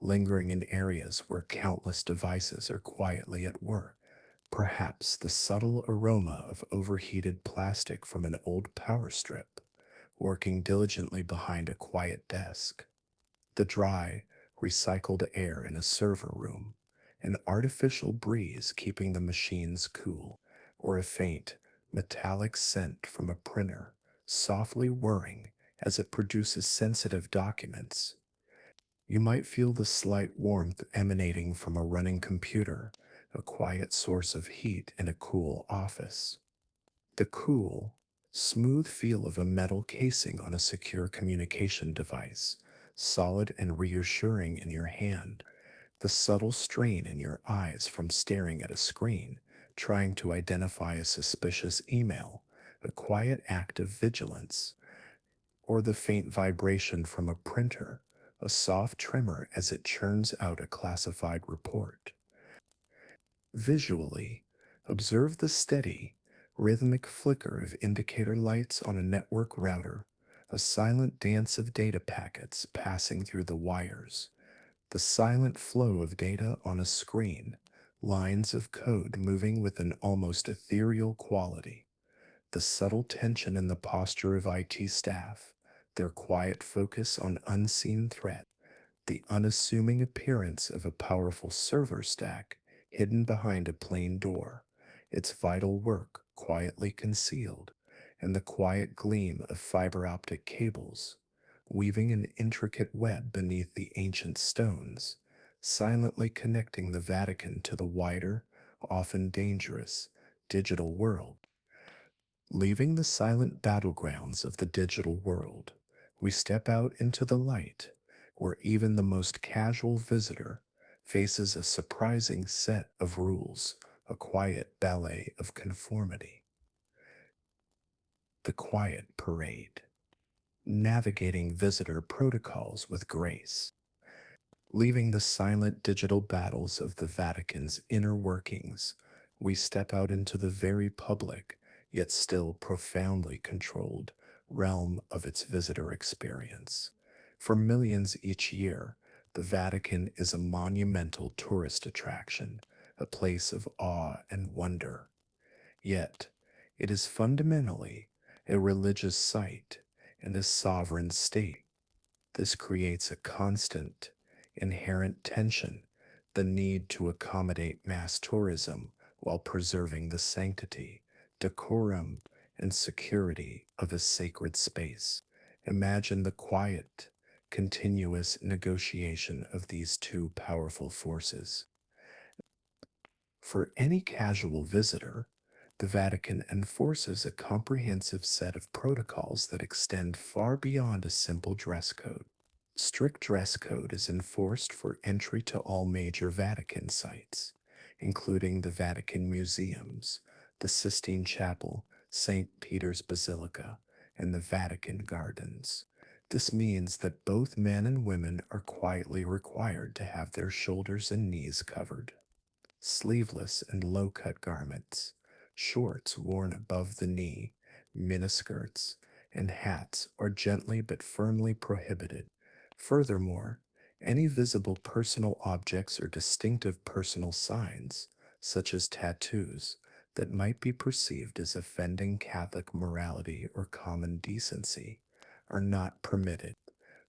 lingering in areas where countless devices are quietly at work. Perhaps the subtle aroma of overheated plastic from an old power strip, working diligently behind a quiet desk. The dry, recycled air in a server room, an artificial breeze keeping the machines cool, or a faint, metallic scent from a printer softly whirring as it produces sensitive documents. You might feel the slight warmth emanating from a running computer, a quiet source of heat in a cool office. The cool, smooth feel of a metal casing on a secure communication device, solid and reassuring in your hand. The subtle strain in your eyes from staring at a screen, trying to identify a suspicious email, a quiet act of vigilance, or the faint vibration from a printer, a soft tremor as it churns out a classified report. Visually, observe the steady, rhythmic flicker of indicator lights on a network router, a silent dance of data packets passing through the wires, the silent flow of data on a screen, lines of code moving with an almost ethereal quality, the subtle tension in the posture of IT staff, their quiet focus on unseen threat, the unassuming appearance of a powerful server stack hidden behind a plain door, its vital work quietly concealed, and the quiet gleam of fiber optic cables, weaving an intricate web beneath the ancient stones, silently connecting the Vatican to the wider, often dangerous, digital world. Leaving the silent battlegrounds of the digital world, we step out into the light, where even the most casual visitor faces a surprising set of rules, a quiet ballet of conformity. The quiet parade, navigating visitor protocols with grace. Leaving the silent digital battles of the Vatican's inner workings, we step out into the very public, yet still profoundly controlled, realm of its visitor experience. For millions each year, the Vatican is a monumental tourist attraction, a place of awe and wonder. Yet, it is fundamentally a religious site and a sovereign state. This creates a constant, inherent tension, the need to accommodate mass tourism while preserving the sanctity, decorum, and security of a sacred space. Imagine the quiet, continuous negotiation of these two powerful forces. For any casual visitor, the Vatican enforces a comprehensive set of protocols that extend far beyond a simple dress code. Strict dress code is enforced for entry to all major Vatican sites, including the Vatican museums, the Sistine Chapel, St. Peter's Basilica, and the Vatican Gardens. This means that both men and women are quietly required to have their shoulders and knees covered. Sleeveless and low-cut garments, shorts worn above the knee, miniskirts, and hats are gently but firmly prohibited. Furthermore, any visible personal objects or distinctive personal signs, such as tattoos, that might be perceived as offending Catholic morality or common decency, are not permitted.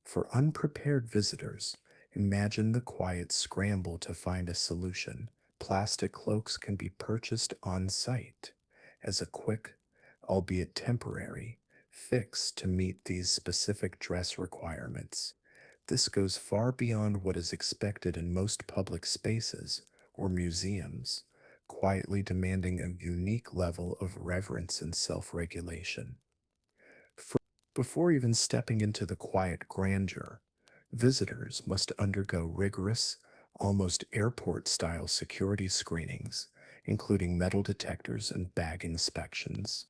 For unprepared visitors, imagine the quiet scramble to find a solution. Plastic cloaks can be purchased on site as a quick, albeit temporary, fix to meet these specific dress requirements. This goes far beyond what is expected in most public spaces or museums, quietly demanding a unique level of reverence and self regulation. Before even stepping into the quiet grandeur, visitors must undergo rigorous, almost airport style security screenings, including metal detectors and bag inspections.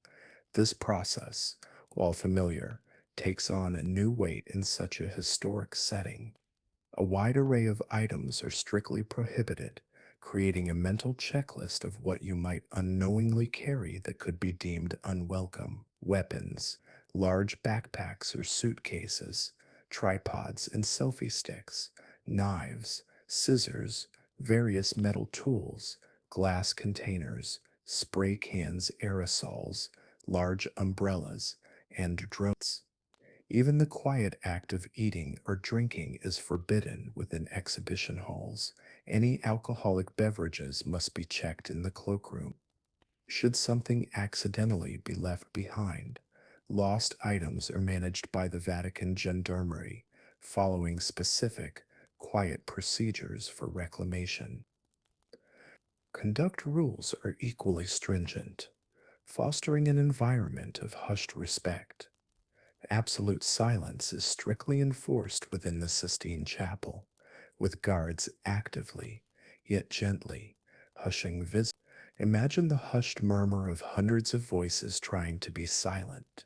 This process, while familiar, takes on a new weight in such a historic setting. A wide array of items are strictly prohibited, creating a mental checklist of what you might unknowingly carry that could be deemed unwelcome. Weapons, large backpacks or suitcases, tripods and selfie sticks, knives, scissors, various metal tools, glass containers, spray cans, aerosols, large umbrellas, and drones. Even the quiet act of eating or drinking is forbidden within exhibition halls. Any alcoholic beverages must be checked in the cloakroom. Should something accidentally be left behind, lost items are managed by the Vatican Gendarmerie, following specific, quiet procedures for reclamation. Conduct rules are equally stringent, fostering an environment of hushed respect. Absolute silence is strictly enforced within the Sistine Chapel, with guards actively, yet gently, hushing visitors. Imagine the hushed murmur of hundreds of voices trying to be silent,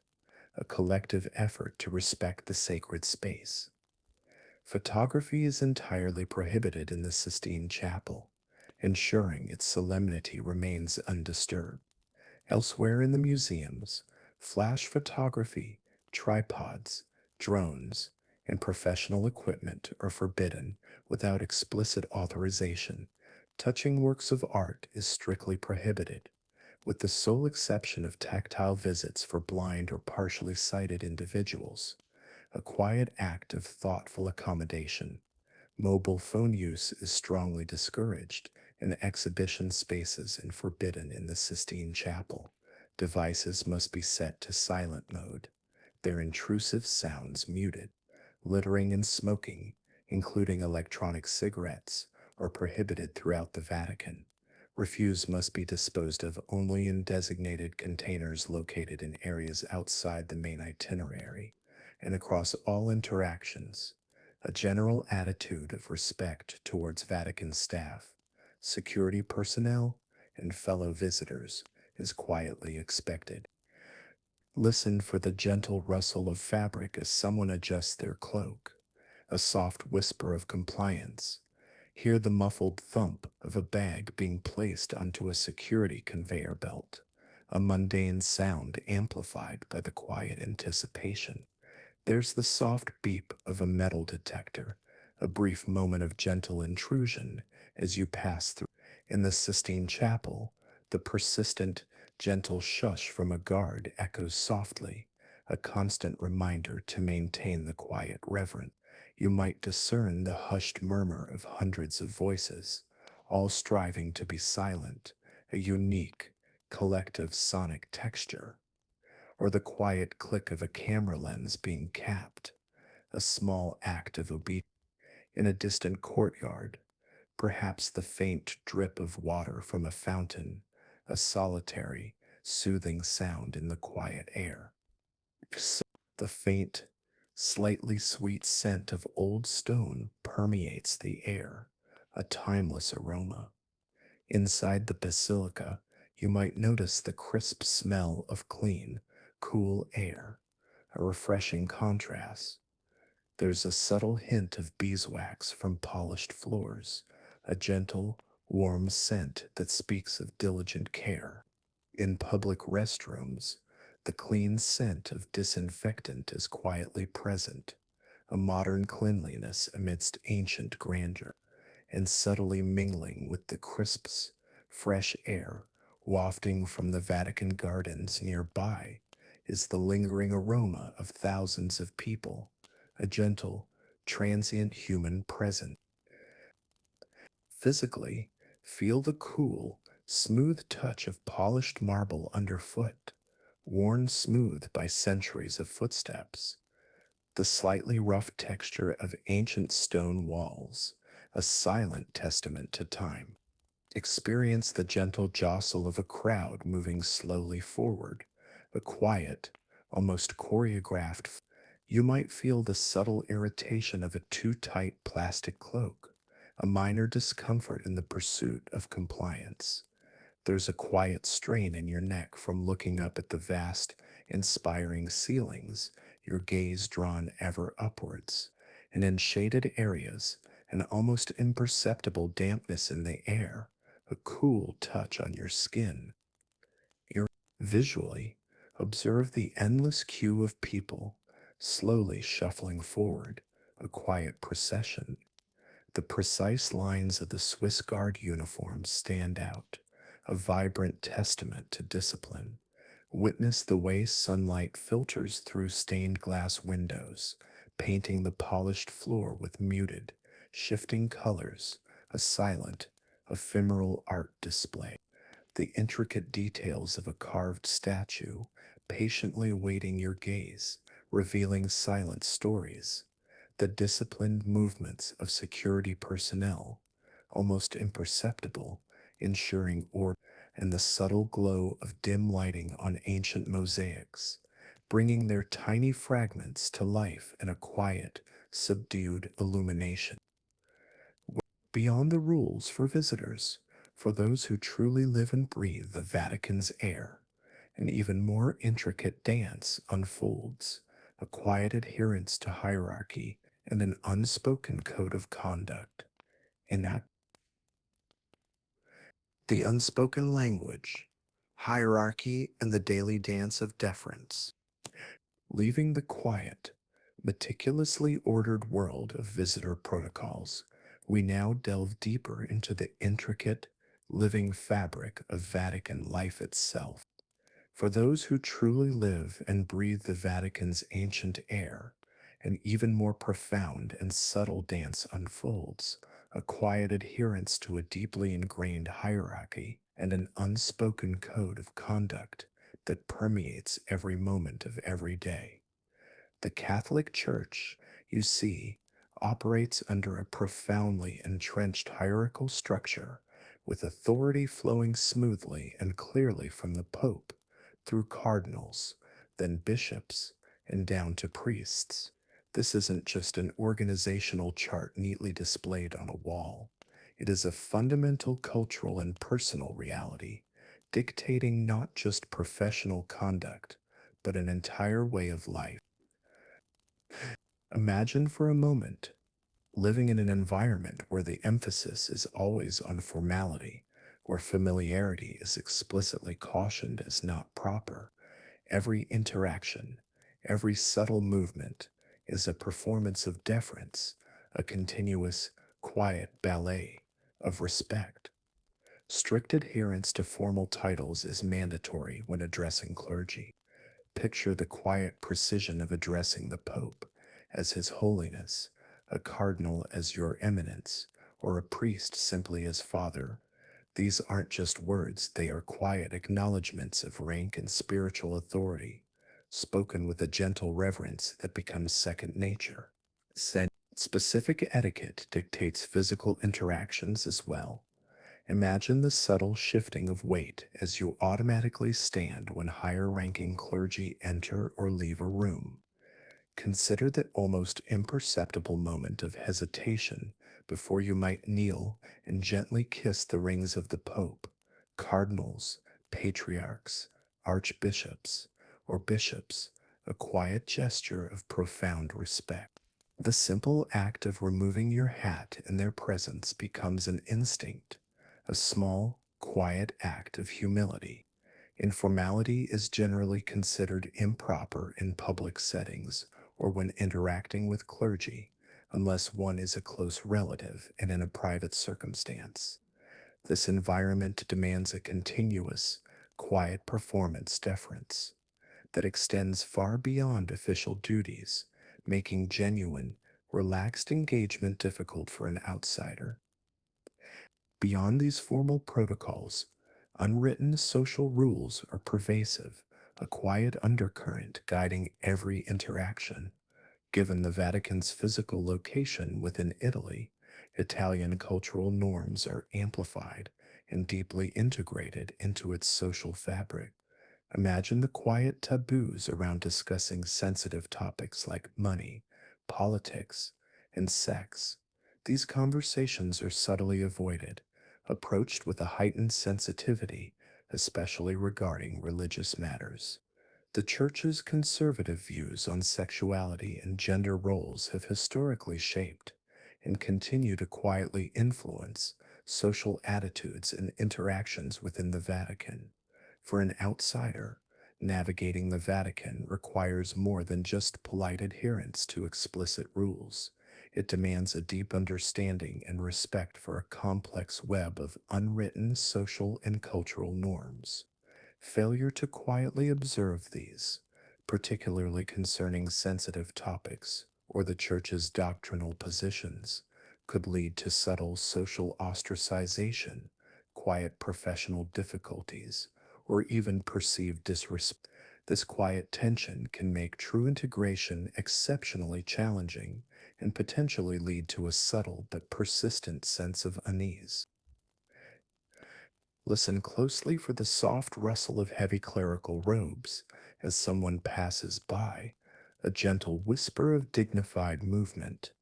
a collective effort to respect the sacred space. Photography is entirely prohibited in the Sistine Chapel, ensuring its solemnity remains undisturbed. Elsewhere in the museums, flash photography, tripods, drones, and professional equipment are forbidden without explicit authorization. Touching works of art is strictly prohibited, with the sole exception of tactile visits for blind or partially sighted individuals, a quiet act of thoughtful accommodation. Mobile phone use is strongly discouraged in exhibition spaces and forbidden in the Sistine Chapel. Devices must be set to silent mode, their intrusive sounds muted. Littering and smoking, including electronic cigarettes, are prohibited throughout the Vatican. Refuse must be disposed of only in designated containers located in areas outside the main itinerary and across all interactions. A general attitude of respect towards Vatican staff, security personnel, and fellow visitors is quietly expected. Listen for the gentle rustle of fabric as someone adjusts their cloak, a soft whisper of compliance. Hear the muffled thump of a bag being placed onto a security conveyor belt, a mundane sound amplified by the quiet anticipation. There's the soft beep of a metal detector, a brief moment of gentle intrusion as you pass through. In the Sistine Chapel, the persistent Gentle shush from a guard echoes softly, a constant reminder to maintain the quiet reverence. You might discern the hushed murmur of hundreds of voices, all striving to be silent, a unique, collective sonic texture, or the quiet click of a camera lens being capped, a small act of obedience. In a distant courtyard, perhaps the faint drip of water from a fountain, a solitary, soothing sound in the quiet air. So the faint, slightly sweet scent of old stone permeates the air, a timeless aroma. Inside the basilica, you might notice the crisp smell of clean, cool air, a refreshing contrast. There's a subtle hint of beeswax from polished floors, a gentle, warm scent that speaks of diligent care. In public restrooms, the clean scent of disinfectant is quietly present, a modern cleanliness amidst ancient grandeur, and subtly mingling with the crisps, fresh air wafting from the Vatican gardens nearby is the lingering aroma of thousands of people, a gentle, transient human presence. Physically, feel the cool, smooth touch of polished marble underfoot, worn smooth by centuries of footsteps, the slightly rough texture of ancient stone walls, a silent testament to time. Experience the gentle jostle of a crowd moving slowly forward, a quiet, almost choreographed. You might feel the subtle irritation of a too tight plastic cloak, a minor discomfort in the pursuit of compliance. There's a quiet strain in your neck from looking up at the vast, inspiring ceilings, your gaze drawn ever upwards. And in shaded areas, an almost imperceptible dampness in the air, a cool touch on your skin. Your visually, observe the endless queue of people slowly shuffling forward, a quiet procession. The precise lines of the Swiss Guard uniforms stand out, a vibrant testament to discipline. Witness the way sunlight filters through stained glass windows, painting the polished floor with muted, shifting colors, a silent, ephemeral art display. The intricate details of a carved statue, patiently awaiting your gaze, revealing silent stories. The disciplined movements of security personnel, almost imperceptible, ensuring order, and the subtle glow of dim lighting on ancient mosaics, bringing their tiny fragments to life in a quiet, subdued illumination. Beyond the rules for visitors, for those who truly live and breathe the Vatican's air, an even more intricate dance unfolds, a quiet adherence to hierarchy and an unspoken code of conduct. Enact the unspoken language, hierarchy, and the daily dance of deference. Leaving the quiet, meticulously ordered world of visitor protocols, we now delve deeper into the intricate, living fabric of Vatican life itself. For those who truly live and breathe the Vatican's ancient air, an even more profound and subtle dance unfolds, a quiet adherence to a deeply ingrained hierarchy and an unspoken code of conduct that permeates every moment of every day. The Catholic Church, you see, operates under a profoundly entrenched hierarchical structure, with authority flowing smoothly and clearly from the Pope, through cardinals, then bishops, and down to priests. This isn't just an organizational chart neatly displayed on a wall. It is a fundamental cultural and personal reality, dictating not just professional conduct, but an entire way of life. Imagine for a moment living in an environment where the emphasis is always on formality, where familiarity is explicitly cautioned as not proper. Every interaction, every subtle movement is a performance of deference, a continuous, quiet ballet of respect. Strict adherence to formal titles is mandatory when addressing clergy. Picture the quiet precision of addressing the Pope as His Holiness, a cardinal as Your Eminence, or a priest simply as Father. These aren't just words, they are quiet acknowledgments of rank and spiritual authority, spoken with a gentle reverence that becomes second nature. Specific etiquette dictates physical interactions as well. Imagine the subtle shifting of weight as you automatically stand when higher ranking clergy enter or leave a room. Consider the almost imperceptible moment of hesitation before you might kneel and gently kiss the rings of the Pope, cardinals, patriarchs, archbishops, or bishops, a quiet gesture of profound respect. The simple act of removing your hat in their presence becomes an instinct, a small, quiet act of humility. Informality is generally considered improper in public settings or when interacting with clergy, unless one is a close relative and in a private circumstance. This environment demands a continuous, quiet performance deference that extends far beyond official duties, making genuine, relaxed engagement difficult for an outsider. Beyond these formal protocols, unwritten social rules are pervasive, a quiet undercurrent guiding every interaction. Given the Vatican's physical location within Italy, Italian cultural norms are amplified and deeply integrated into its social fabric. Imagine the quiet taboos around discussing sensitive topics like money, politics, and sex. These conversations are subtly avoided, approached with a heightened sensitivity, especially regarding religious matters. The Church's conservative views on sexuality and gender roles have historically shaped and continue to quietly influence social attitudes and interactions within the Vatican. For an outsider, navigating the Vatican requires more than just polite adherence to explicit rules. It demands a deep understanding and respect for a complex web of unwritten social and cultural norms. Failure to quietly observe these, particularly concerning sensitive topics or the Church's doctrinal positions, could lead to subtle social ostracization, quiet professional difficulties, or even perceived disrespect. This quiet tension can make true integration exceptionally challenging and potentially lead to a subtle but persistent sense of unease. Listen closely for the soft rustle of heavy clerical robes as someone passes by, a gentle whisper of dignified movement.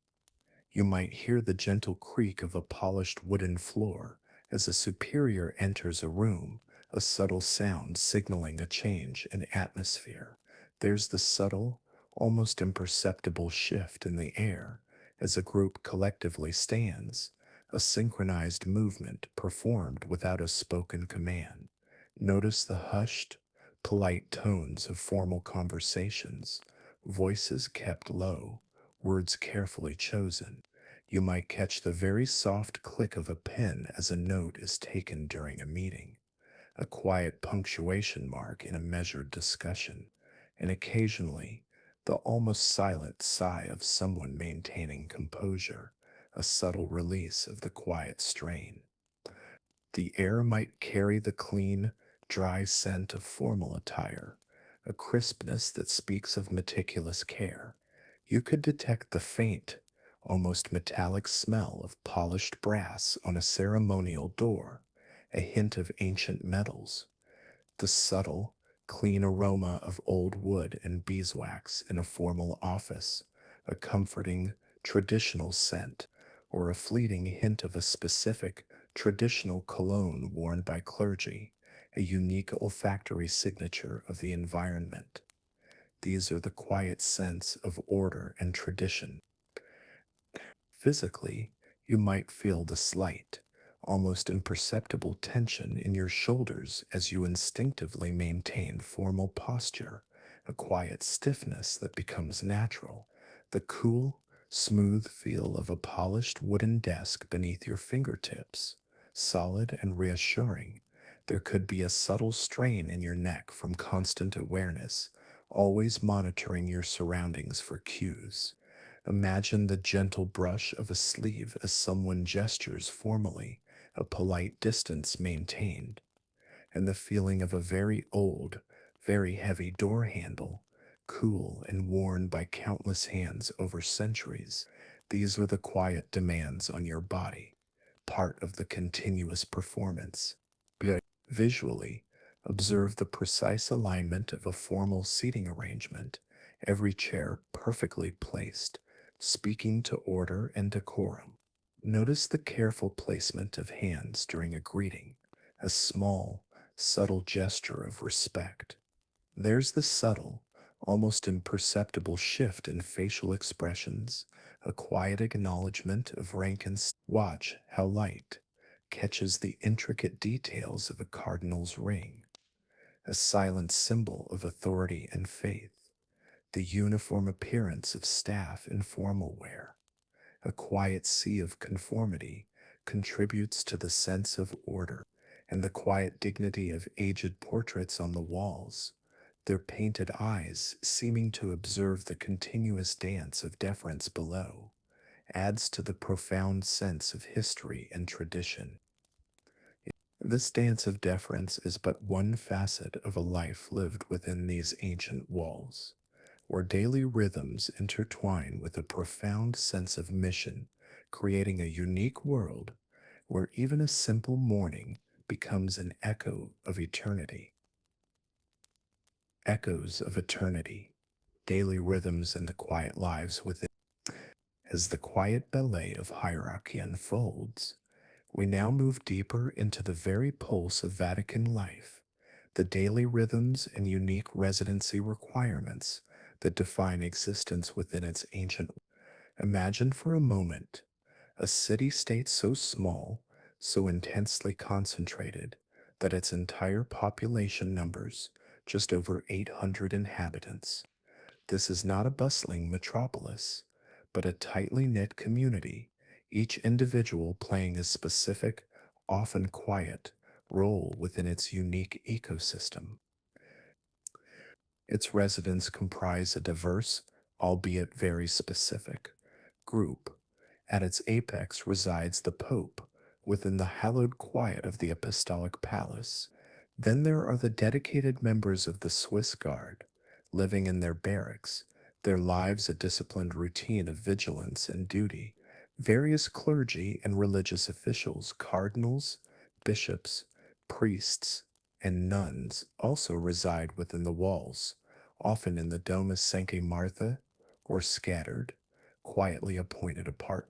You might hear the gentle creak of a polished wooden floor as a superior enters a room, a subtle sound signaling a change in atmosphere. There's the subtle, almost imperceptible shift in the air as a group collectively stands, a synchronized movement performed without a spoken command. Notice the hushed, polite tones of formal conversations, voices kept low, words carefully chosen. You might catch the very soft click of a pen as a note is taken during a meeting, a quiet punctuation mark in a measured discussion, and occasionally the almost silent sigh of someone maintaining composure, a subtle release of the quiet strain. The air might carry the clean, dry scent of formal attire, a crispness that speaks of meticulous care. You could detect the faint, almost metallic smell of polished brass on a ceremonial door, a hint of ancient metals, the subtle, clean aroma of old wood and beeswax in a formal office, a comforting, traditional scent, or a fleeting hint of a specific, traditional cologne worn by clergy, a unique olfactory signature of the environment. These are the quiet scents of order and tradition. Physically, you might feel the slight, almost imperceptible tension in your shoulders as you instinctively maintain formal posture, a quiet stiffness that becomes natural, the cool, smooth feel of a polished wooden desk beneath your fingertips, solid and reassuring. There could be a subtle strain in your neck from constant awareness, always monitoring your surroundings for cues. Imagine the gentle brush of a sleeve as someone gestures formally, a polite distance maintained, and the feeling of a very old, very heavy door handle, cool and worn by countless hands over centuries. These are the quiet demands on your body, part of the continuous performance. Visually, observe the precise alignment of a formal seating arrangement, every chair perfectly placed, speaking to order and decorum. Notice the careful placement of hands during a greeting, a small, subtle gesture of respect. There's the subtle, almost imperceptible shift in facial expressions, a quiet acknowledgement of rank and watch how light catches the intricate details of a cardinal's ring, a silent symbol of authority and faith, the uniform appearance of staff in formal wear. A quiet sea of conformity contributes to the sense of order, and the quiet dignity of aged portraits on the walls, their painted eyes seeming to observe the continuous dance of deference below, adds to the profound sense of history and tradition. This dance of deference is but one facet of a life lived within these ancient walls, where daily rhythms intertwine with a profound sense of mission, creating a unique world where even a simple morning becomes an echo of eternity. Echoes of eternity, daily rhythms and the quiet lives within. As the quiet ballet of hierarchy unfolds, we now move deeper into the very pulse of Vatican life, the daily rhythms and unique residency requirements that define existence within its ancient. Imagine for a moment a city state so small, so intensely concentrated, that its entire population numbers just over 800 inhabitants. This is not a bustling metropolis, but a tightly knit community, each individual playing a specific, often quiet, role within its unique ecosystem. Its residents comprise a diverse, albeit very specific, group. At its apex resides the Pope, within the hallowed quiet of the Apostolic Palace. Then there are the dedicated members of the Swiss Guard, living in their barracks, their lives a disciplined routine of vigilance and duty. Various clergy and religious officials, cardinals, bishops, priests, and nuns also reside within the walls, often in the Domus Sancti Martha, or scattered, quietly appointed apart.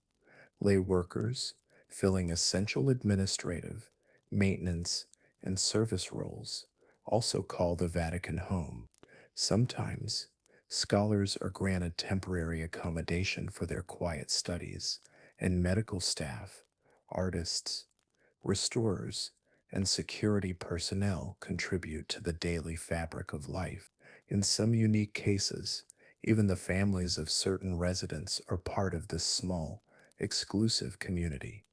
Lay workers filling essential administrative, maintenance, and service roles also call the Vatican home. Sometimes, scholars are granted temporary accommodation for their quiet studies, and medical staff, artists, restorers, and security personnel contribute to the daily fabric of life. In some unique cases, even the families of certain residents are part of this small, exclusive community.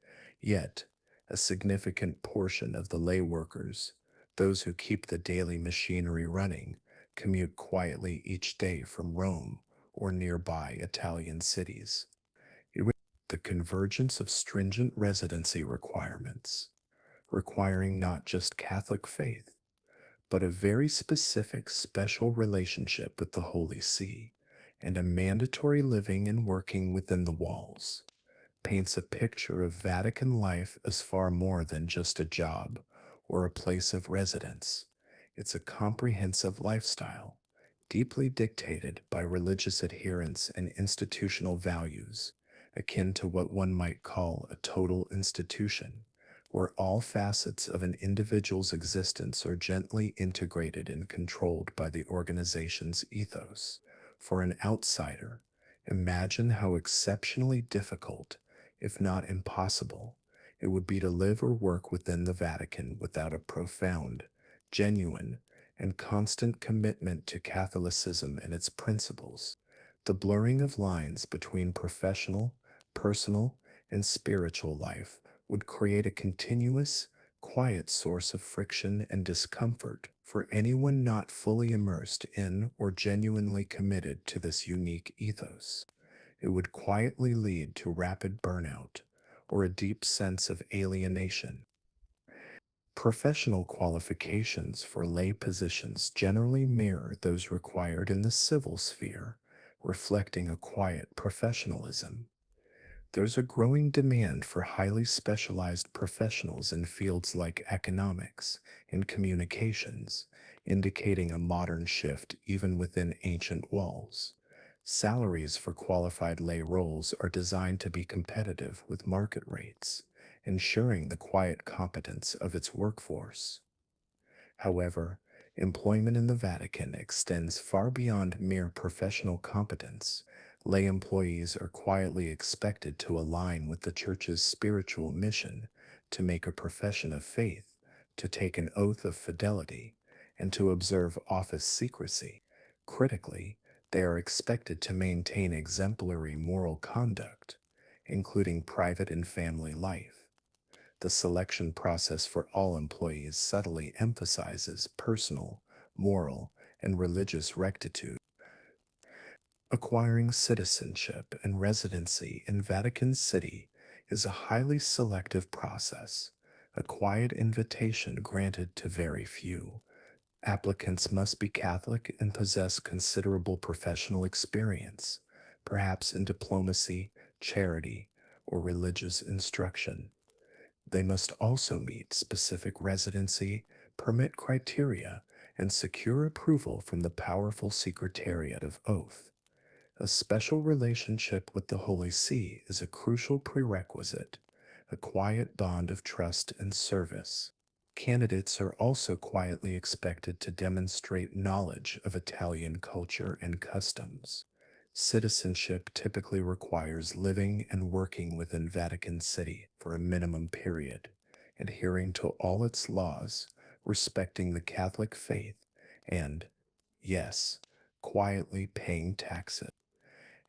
Yet, a significant portion of the lay workers, those who keep the daily machinery running, commute quietly each day from Rome or nearby Italian cities. The convergence of stringent residency requirements, requiring not just Catholic faith, but a very specific special relationship with the Holy See, and a mandatory living and working within the walls, paints a picture of Vatican life as far more than just a job or a place of residence. It's a comprehensive lifestyle, deeply dictated by religious adherence and institutional values, akin to what one might call a total institution, where all facets of an individual's existence are gently integrated and controlled by the organization's ethos. For an outsider, imagine how exceptionally difficult, if not impossible, it would be to live or work within the Vatican without a profound, genuine, and constant commitment to Catholicism and its principles. The blurring of lines between professional, personal, and spiritual life would create a continuous, quiet source of friction and discomfort for anyone not fully immersed in or genuinely committed to this unique ethos. It would quietly lead to rapid burnout or a deep sense of alienation. Professional qualifications for lay positions generally mirror those required in the civil sphere, reflecting a quiet professionalism. There's a growing demand for highly specialized professionals in fields like economics and communications, indicating a modern shift even within ancient walls. Salaries for qualified lay roles are designed to be competitive with market rates, ensuring the quiet competence of its workforce. However, employment in the Vatican extends far beyond mere professional competence. Lay employees are quietly expected to align with the Church's spiritual mission, to make a profession of faith, to take an oath of fidelity, and to observe office secrecy. Critically, they are expected to maintain exemplary moral conduct, including private and family life. The selection process for all employees subtly emphasizes personal, moral, and religious rectitude. Acquiring citizenship and residency in Vatican City is a highly selective process, a quiet invitation granted to very few. Applicants must be Catholic and possess considerable professional experience, perhaps in diplomacy, charity, or religious instruction. They must also meet specific residency permit criteria and secure approval from the powerful Secretariat of Oath. A special relationship with the Holy See is a crucial prerequisite, a quiet bond of trust and service. Candidates are also quietly expected to demonstrate knowledge of Italian culture and customs. Citizenship typically requires living and working within Vatican City for a minimum period, adhering to all its laws, respecting the Catholic faith, and, yes, quietly paying taxes.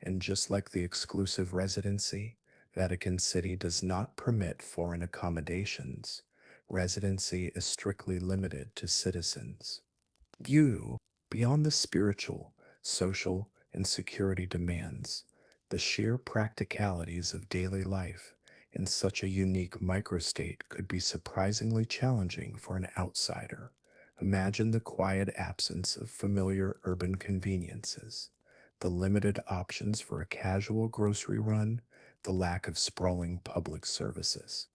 And just like the exclusive residency, Vatican City does not permit foreign accommodations. Residency is strictly limited to citizens. You, beyond the spiritual, social, and security demands, the sheer practicalities of daily life in such a unique microstate could be surprisingly challenging for an outsider. Imagine the quiet absence of familiar urban conveniences, the limited options for a casual grocery run, the lack of sprawling public services.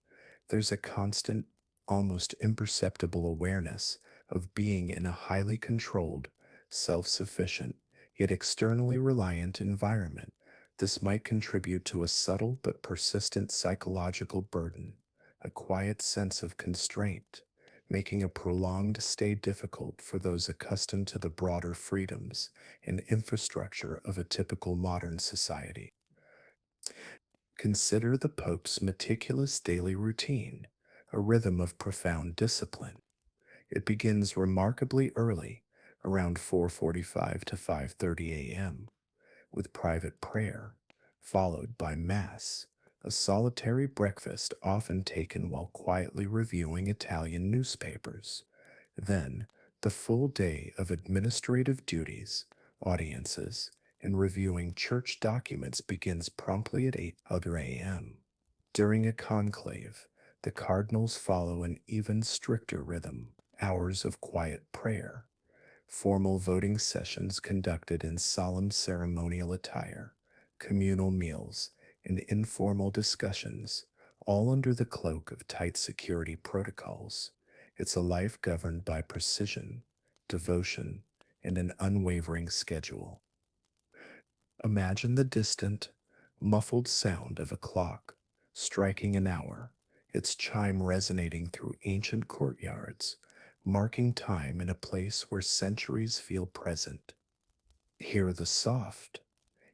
There's a constant, almost imperceptible awareness of being in a highly controlled, self sufficient, yet externally reliant environment. This might contribute to a subtle but persistent psychological burden, a quiet sense of constraint, making a prolonged stay difficult for those accustomed to the broader freedoms and infrastructure of a typical modern society. Consider the Pope's meticulous daily routine, a rhythm of profound discipline. It begins remarkably early, around 4:45 to 5:30 a.m., with private prayer, followed by mass, a solitary breakfast often taken while quietly reviewing Italian newspapers. Then, the full day of administrative duties, audiences, and reviewing church documents begins promptly at 8 a.m. During a conclave, the cardinals follow an even stricter rhythm, hours of quiet prayer, formal voting sessions conducted in solemn ceremonial attire, communal meals, and informal discussions, all under the cloak of tight security protocols. It's a life governed by precision, devotion, and an unwavering schedule. Imagine the distant, muffled sound of a clock striking an hour, its chime resonating through ancient courtyards, marking time in a place where centuries feel present. Hear the soft,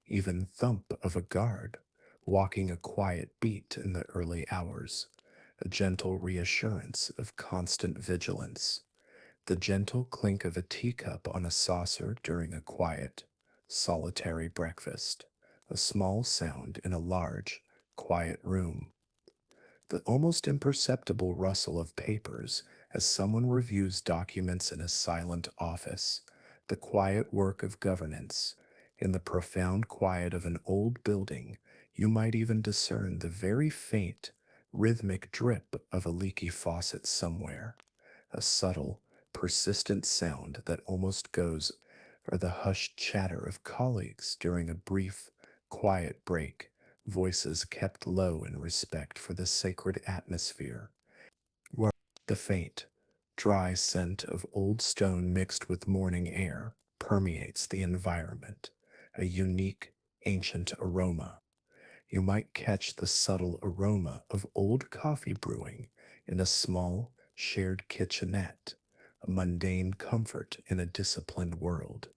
even thump of a guard walking a quiet beat in the early hours, a gentle reassurance of constant vigilance. The gentle clink of a teacup on a saucer during a quiet, solitary breakfast, a small sound in a large, quiet room. The almost imperceptible rustle of papers as someone reviews documents in a silent office, the quiet work of governance. In the profound quiet of an old building, you might even discern the very faint, rhythmic drip of a leaky faucet somewhere, a subtle, persistent sound that almost goes, or the hushed chatter of colleagues during a brief, quiet break, voices kept low in respect for the sacred atmosphere. Where the faint, dry scent of old stone mixed with morning air permeates the environment, a unique, ancient aroma. You might catch the subtle aroma of old coffee brewing in a small, shared kitchenette, a mundane comfort in a disciplined world.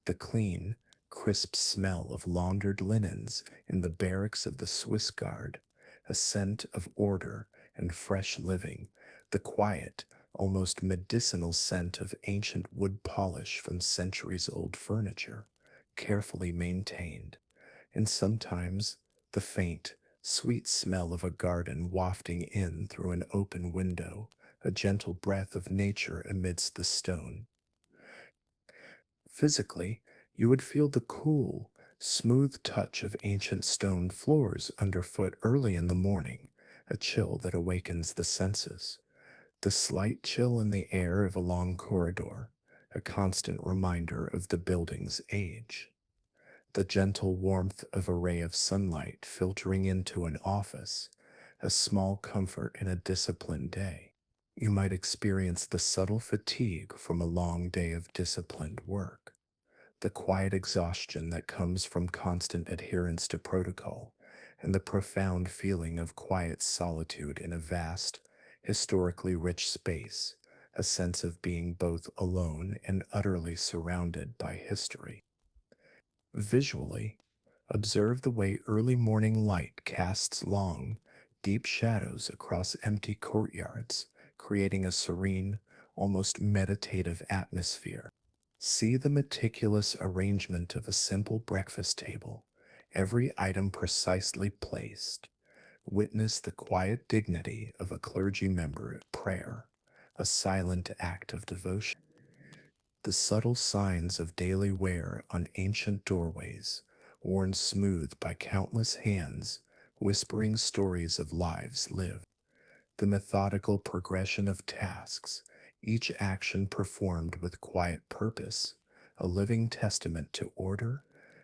The clean, crisp smell of laundered linens in the barracks of the Swiss Guard, a scent of order and fresh living, the quiet, almost medicinal scent of ancient wood polish from centuries old furniture, carefully maintained, and sometimes the faint, sweet smell of a garden wafting in through an open window, a gentle breath of nature amidst the stone. Physically, you would feel the cool, smooth touch of ancient stone floors underfoot early in the morning, a chill that awakens the senses. The slight chill in the air of a long corridor, a constant reminder of the building's age. The gentle warmth of a ray of sunlight filtering into an office, a small comfort in a disciplined day. You might experience the subtle fatigue from a long day of disciplined work, the quiet exhaustion that comes from constant adherence to protocol, and the profound feeling of quiet solitude in a vast, historically rich space, a sense of being both alone and utterly surrounded by history. Visually, observe the way early morning light casts long, deep shadows across empty courtyards, creating a serene, almost meditative atmosphere. See the meticulous arrangement of a simple breakfast table, every item precisely placed. Witness the quiet dignity of a clergy member at prayer, a silent act of devotion. The subtle signs of daily wear on ancient doorways, worn smooth by countless hands, whispering stories of lives lived. The methodical progression of tasks, each action performed with quiet purpose, a living testament to order,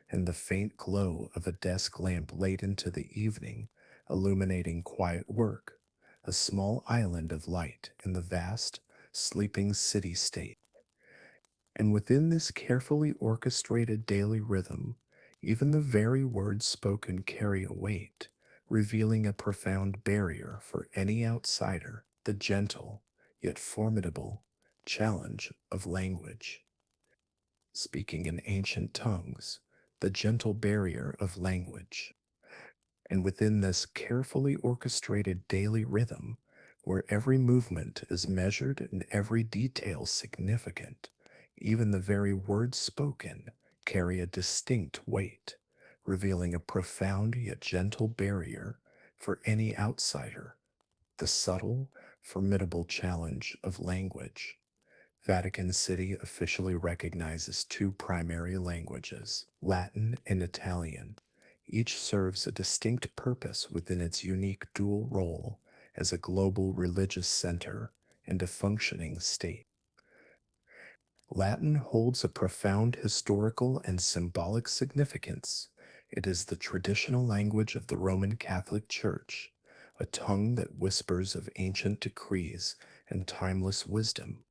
and the faint glow of a desk lamp late into the evening, illuminating quiet work, a small island of light in the vast, sleeping city state. And within this carefully orchestrated daily rhythm, even the very words spoken carry a weight, revealing a profound barrier for any outsider, the gentle, yet formidable, challenge of language. Speaking in ancient tongues, the gentle barrier of language. And within this carefully orchestrated daily rhythm, where every movement is measured and every detail significant, even the very words spoken carry a distinct weight, revealing a profound yet gentle barrier for any outsider, the subtle, formidable challenge of language. Vatican City officially recognizes two primary languages, Latin and Italian. Each serves a distinct purpose within its unique dual role as a global religious center and a functioning state. Latin holds a profound historical and symbolic significance. It is the traditional language of the Roman Catholic Church, a tongue that whispers of ancient decrees and timeless wisdom.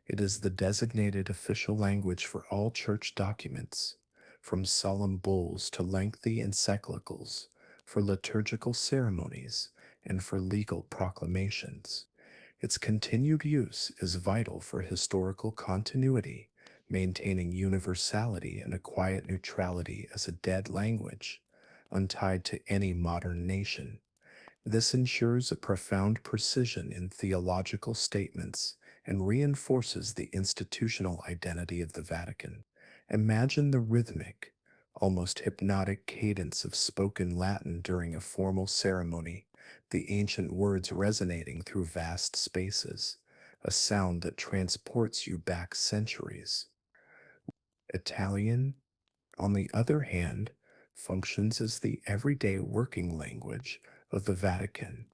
It is the designated official language for all church documents, from solemn bulls to lengthy encyclicals, for liturgical ceremonies, and for legal proclamations. Its continued use is vital for historical continuity, maintaining universality and a quiet neutrality as a dead language, untied to any modern nation. This ensures a profound precision in theological statements and reinforces the institutional identity of the Vatican. Imagine the rhythmic, almost hypnotic cadence of spoken Latin during a formal ceremony, the ancient words resonating through vast spaces, a sound that transports you back centuries. Italian, on the other hand, functions as the everyday working language of the Vatican.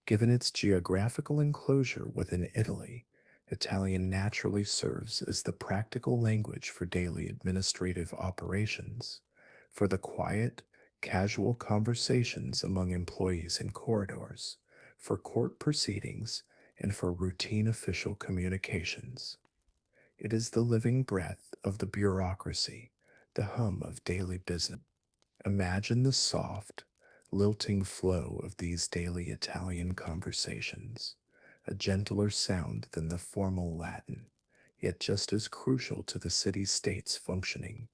Given its geographical enclosure within Italy, Italian naturally serves as the practical language for daily administrative operations, for the quiet, casual conversations among employees in corridors, for court proceedings, and for routine official communications. It is the living breath of the bureaucracy, the hum of daily business. Imagine the soft, lilting flow of these daily Italian conversations, a gentler sound than the formal Latin, yet just as crucial to the city state's functioning.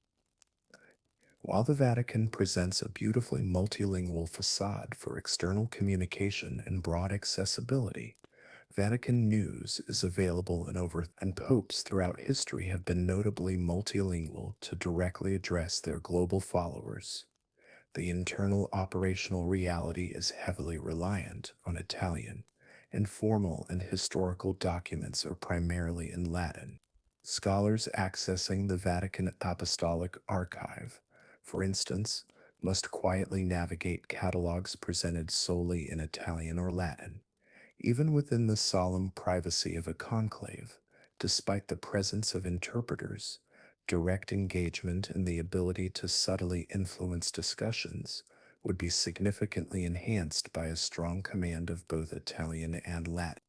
While the Vatican presents a beautifully multilingual facade for external communication and broad accessibility, Vatican news is available in over, and popes throughout history have been notably multilingual to directly address their global followers. The internal operational reality is heavily reliant on Italian, and formal and historical documents are primarily in Latin. Scholars accessing the Vatican Apostolic Archive, for instance, must quietly navigate catalogs presented solely in Italian or Latin, even within the solemn privacy of a conclave. Despite the presence of interpreters, direct engagement and the ability to subtly influence discussions would be significantly enhanced by a strong command of both Italian and Latin.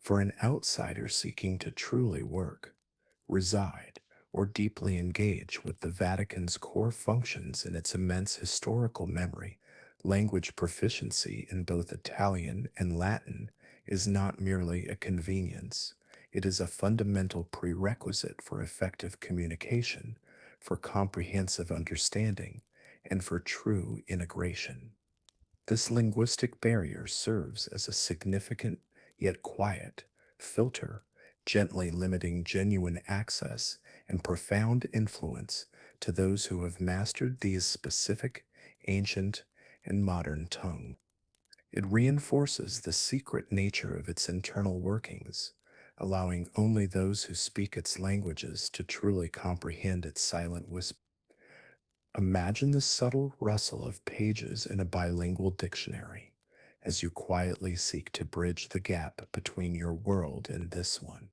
For an outsider seeking to truly work, reside, or deeply engage with the Vatican's core functions and its immense historical memory, language proficiency in both Italian and Latin is not merely a convenience. It is a fundamental prerequisite for effective communication, for comprehensive understanding, and for true integration. This linguistic barrier serves as a significant yet quiet filter, gently limiting genuine access and profound influence to those who have mastered these specific, ancient, and modern tongue. It reinforces the secret nature of its internal workings, allowing only those who speak its languages to truly comprehend its silent whisper. Imagine the subtle rustle of pages in a bilingual dictionary as you quietly seek to bridge the gap between your world and this one.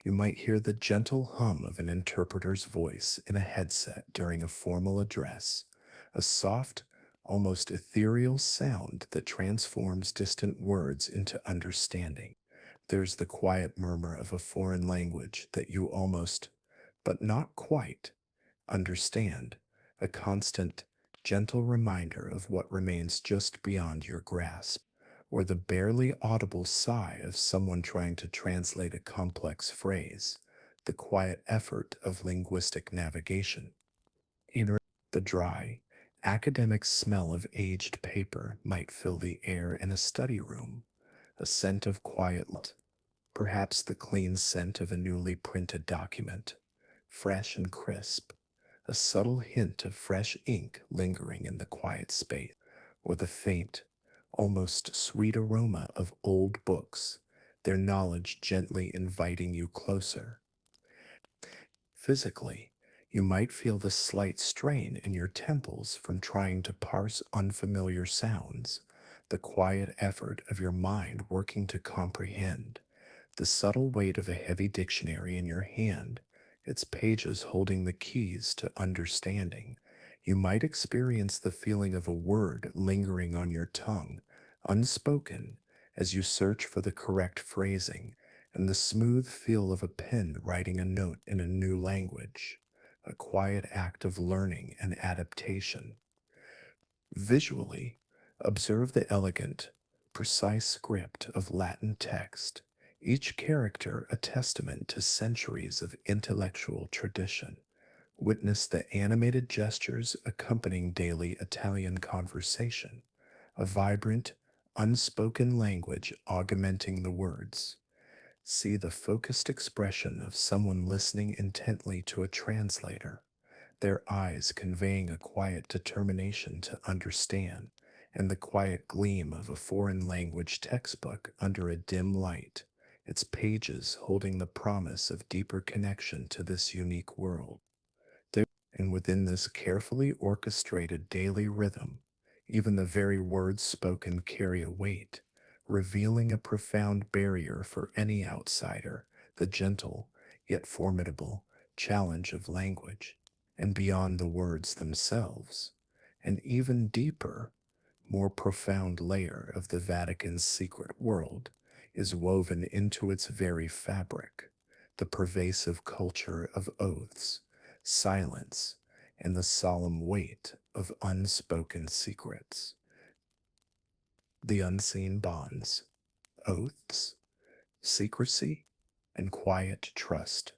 You might hear the gentle hum of an interpreter's voice in a headset during a formal address, a soft, almost ethereal sound that transforms distant words into understanding. There's the quiet murmur of a foreign language that you almost, but not quite, understand, a constant, gentle reminder of what remains just beyond your grasp, or the barely audible sigh of someone trying to translate a complex phrase, the quiet effort of linguistic navigation. In the dry, academic smell of aged paper might fill the air in a study room, a scent of quiet light, perhaps the clean scent of a newly printed document, fresh and crisp, a subtle hint of fresh ink lingering in the quiet space, or the faint, almost sweet aroma of old books, their knowledge gently inviting you closer. Physically, you might feel the slight strain in your temples from trying to parse unfamiliar sounds, the quiet effort of your mind working to comprehend, the subtle weight of a heavy dictionary in your hand, its pages holding the keys to understanding. You might experience the feeling of a word lingering on your tongue, unspoken, as you search for the correct phrasing, and the smooth feel of a pen writing a note in a new language, a quiet act of learning and adaptation. Visually, observe the elegant, precise script of Latin text, each character a testament to centuries of intellectual tradition. Witness the animated gestures accompanying daily Italian conversation, a vibrant, unspoken language augmenting the words. See the focused expression of someone listening intently to a translator, their eyes conveying a quiet determination to understand, and the quiet gleam of a foreign language textbook under a dim light, its pages holding the promise of deeper connection to this unique world. And within this carefully orchestrated daily rhythm, even the very words spoken carry a weight, revealing a profound barrier for any outsider, the gentle, yet formidable, challenge of language. And beyond the words themselves, an even deeper, more profound layer of the Vatican's secret world is woven into its very fabric, the pervasive culture of oaths, silence, and the solemn weight of unspoken secrets. The unseen bonds, oaths, secrecy, and quiet trust.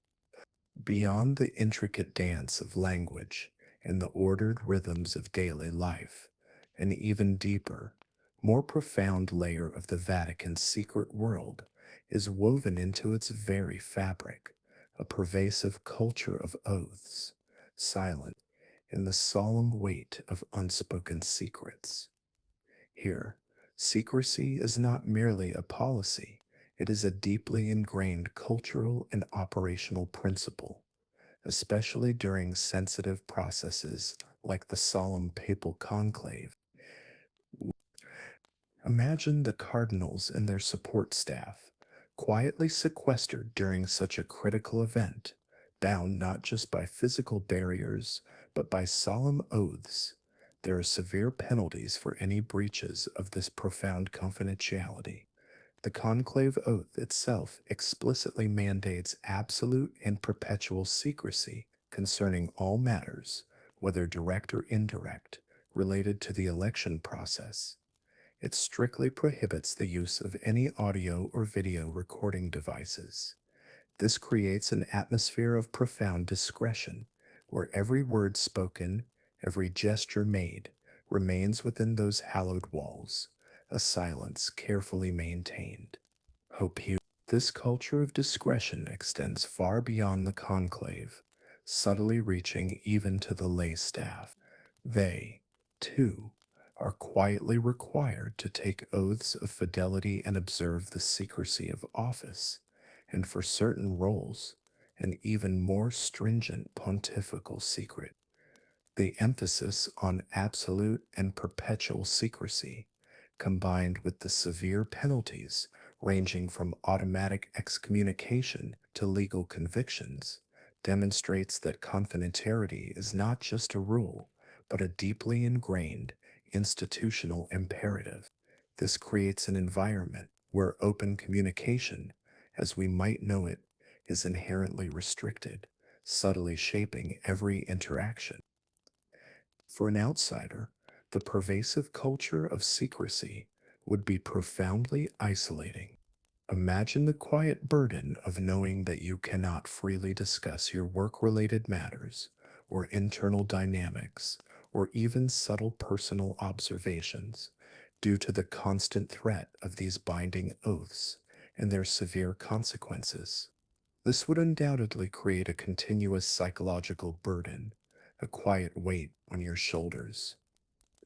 Beyond the intricate dance of language and the ordered rhythms of daily life, an even deeper, more profound layer of the Vatican's secret world is woven into its very fabric, a pervasive culture of oaths, silent, and the solemn weight of unspoken secrets. Here, secrecy is not merely a policy, it is a deeply ingrained cultural and operational principle, especially during sensitive processes like the solemn papal conclave. Imagine the cardinals and their support staff, quietly sequestered during such a critical event, bound not just by physical barriers, but by solemn oaths. There are severe penalties for any breaches of this profound confidentiality. The conclave oath itself explicitly mandates absolute and perpetual secrecy concerning all matters, whether direct or indirect, related to the election process. It strictly prohibits the use of any audio or video recording devices. This creates an atmosphere of profound discretion, where every word spoken, every gesture made, remains within those hallowed walls, a silence carefully maintained. Hope you. This culture of discretion extends far beyond the conclave, subtly reaching even to the lay staff. They, too, are quietly required to take oaths of fidelity and observe the secrecy of office, and for certain roles, an even more stringent pontifical secret. The emphasis on absolute and perpetual secrecy, combined with the severe penalties ranging from automatic excommunication to legal convictions, demonstrates that confidentiality is not just a rule, but a deeply ingrained institutional imperative. This creates an environment where open communication, as we might know it, is inherently restricted, subtly shaping every interaction. For an outsider, the pervasive culture of secrecy would be profoundly isolating. Imagine the quiet burden of knowing that you cannot freely discuss your work related matters, or internal dynamics, or even subtle personal observations, due to the constant threat of these binding oaths and their severe consequences. This would undoubtedly create a continuous psychological burden, a quiet weight on your shoulders.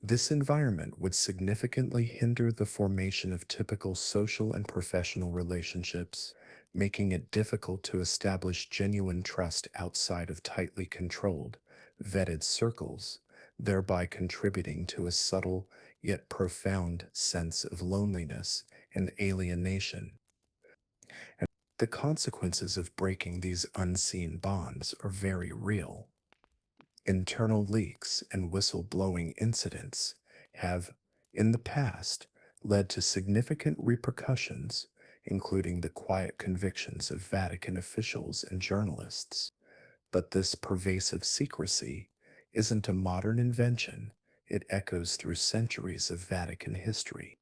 This environment would significantly hinder the formation of typical social and professional relationships, making it difficult to establish genuine trust outside of tightly controlled, vetted circles, thereby contributing to a subtle yet profound sense of loneliness and alienation. The consequences of breaking these unseen bonds are very real. Internal leaks and whistleblowing incidents have, in the past, led to significant repercussions, including the quiet convictions of Vatican officials and journalists. But this pervasive secrecy isn't a modern invention, it echoes through centuries of Vatican history.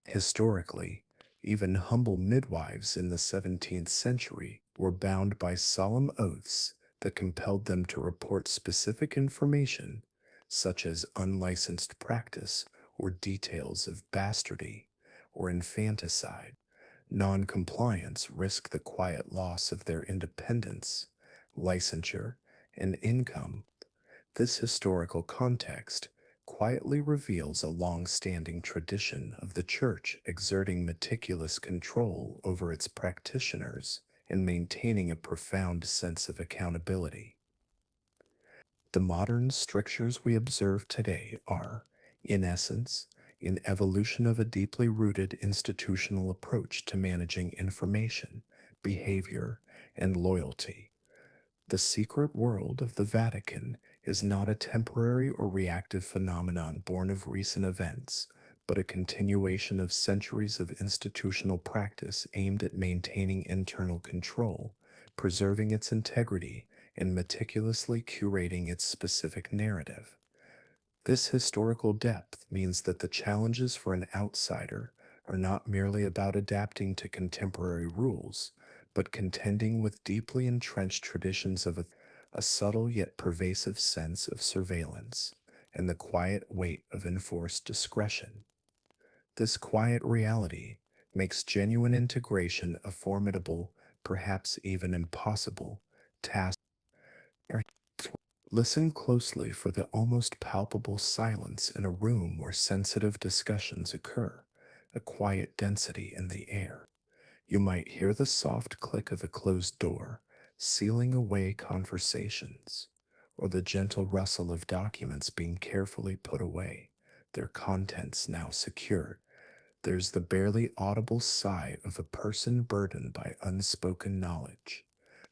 Historically, even humble midwives in the 17th century were bound by solemn oaths that compelled them to report specific information, such as unlicensed practice or details of bastardy or infanticide. Non-compliance risked the quiet loss of their independence, licensure, and income. This historical context quietly reveals a long standing tradition of the Church exerting meticulous control over its practitioners and maintaining a profound sense of accountability. The modern strictures we observe today are, in essence, an evolution of a deeply rooted institutional approach to managing information, behavior, and loyalty. The secret world of the Vatican is not a temporary or reactive phenomenon born of recent events, but a continuation of centuries of institutional practice aimed at maintaining internal control, preserving its integrity, and meticulously curating its specific narrative. This historical depth means that the challenges for an outsider are not merely about adapting to contemporary rules, but contending with deeply entrenched traditions of a subtle yet pervasive sense of surveillance and the quiet weight of enforced discretion. This quiet reality makes genuine integration a formidable, perhaps even impossible, task. Listen closely for the almost palpable silence in a room where sensitive discussions occur, a quiet density in the air. You might hear the soft click of a closed door, sealing away conversations, or the gentle rustle of documents being carefully put away, their contents now secured. There's the barely audible sigh of a person burdened by unspoken knowledge,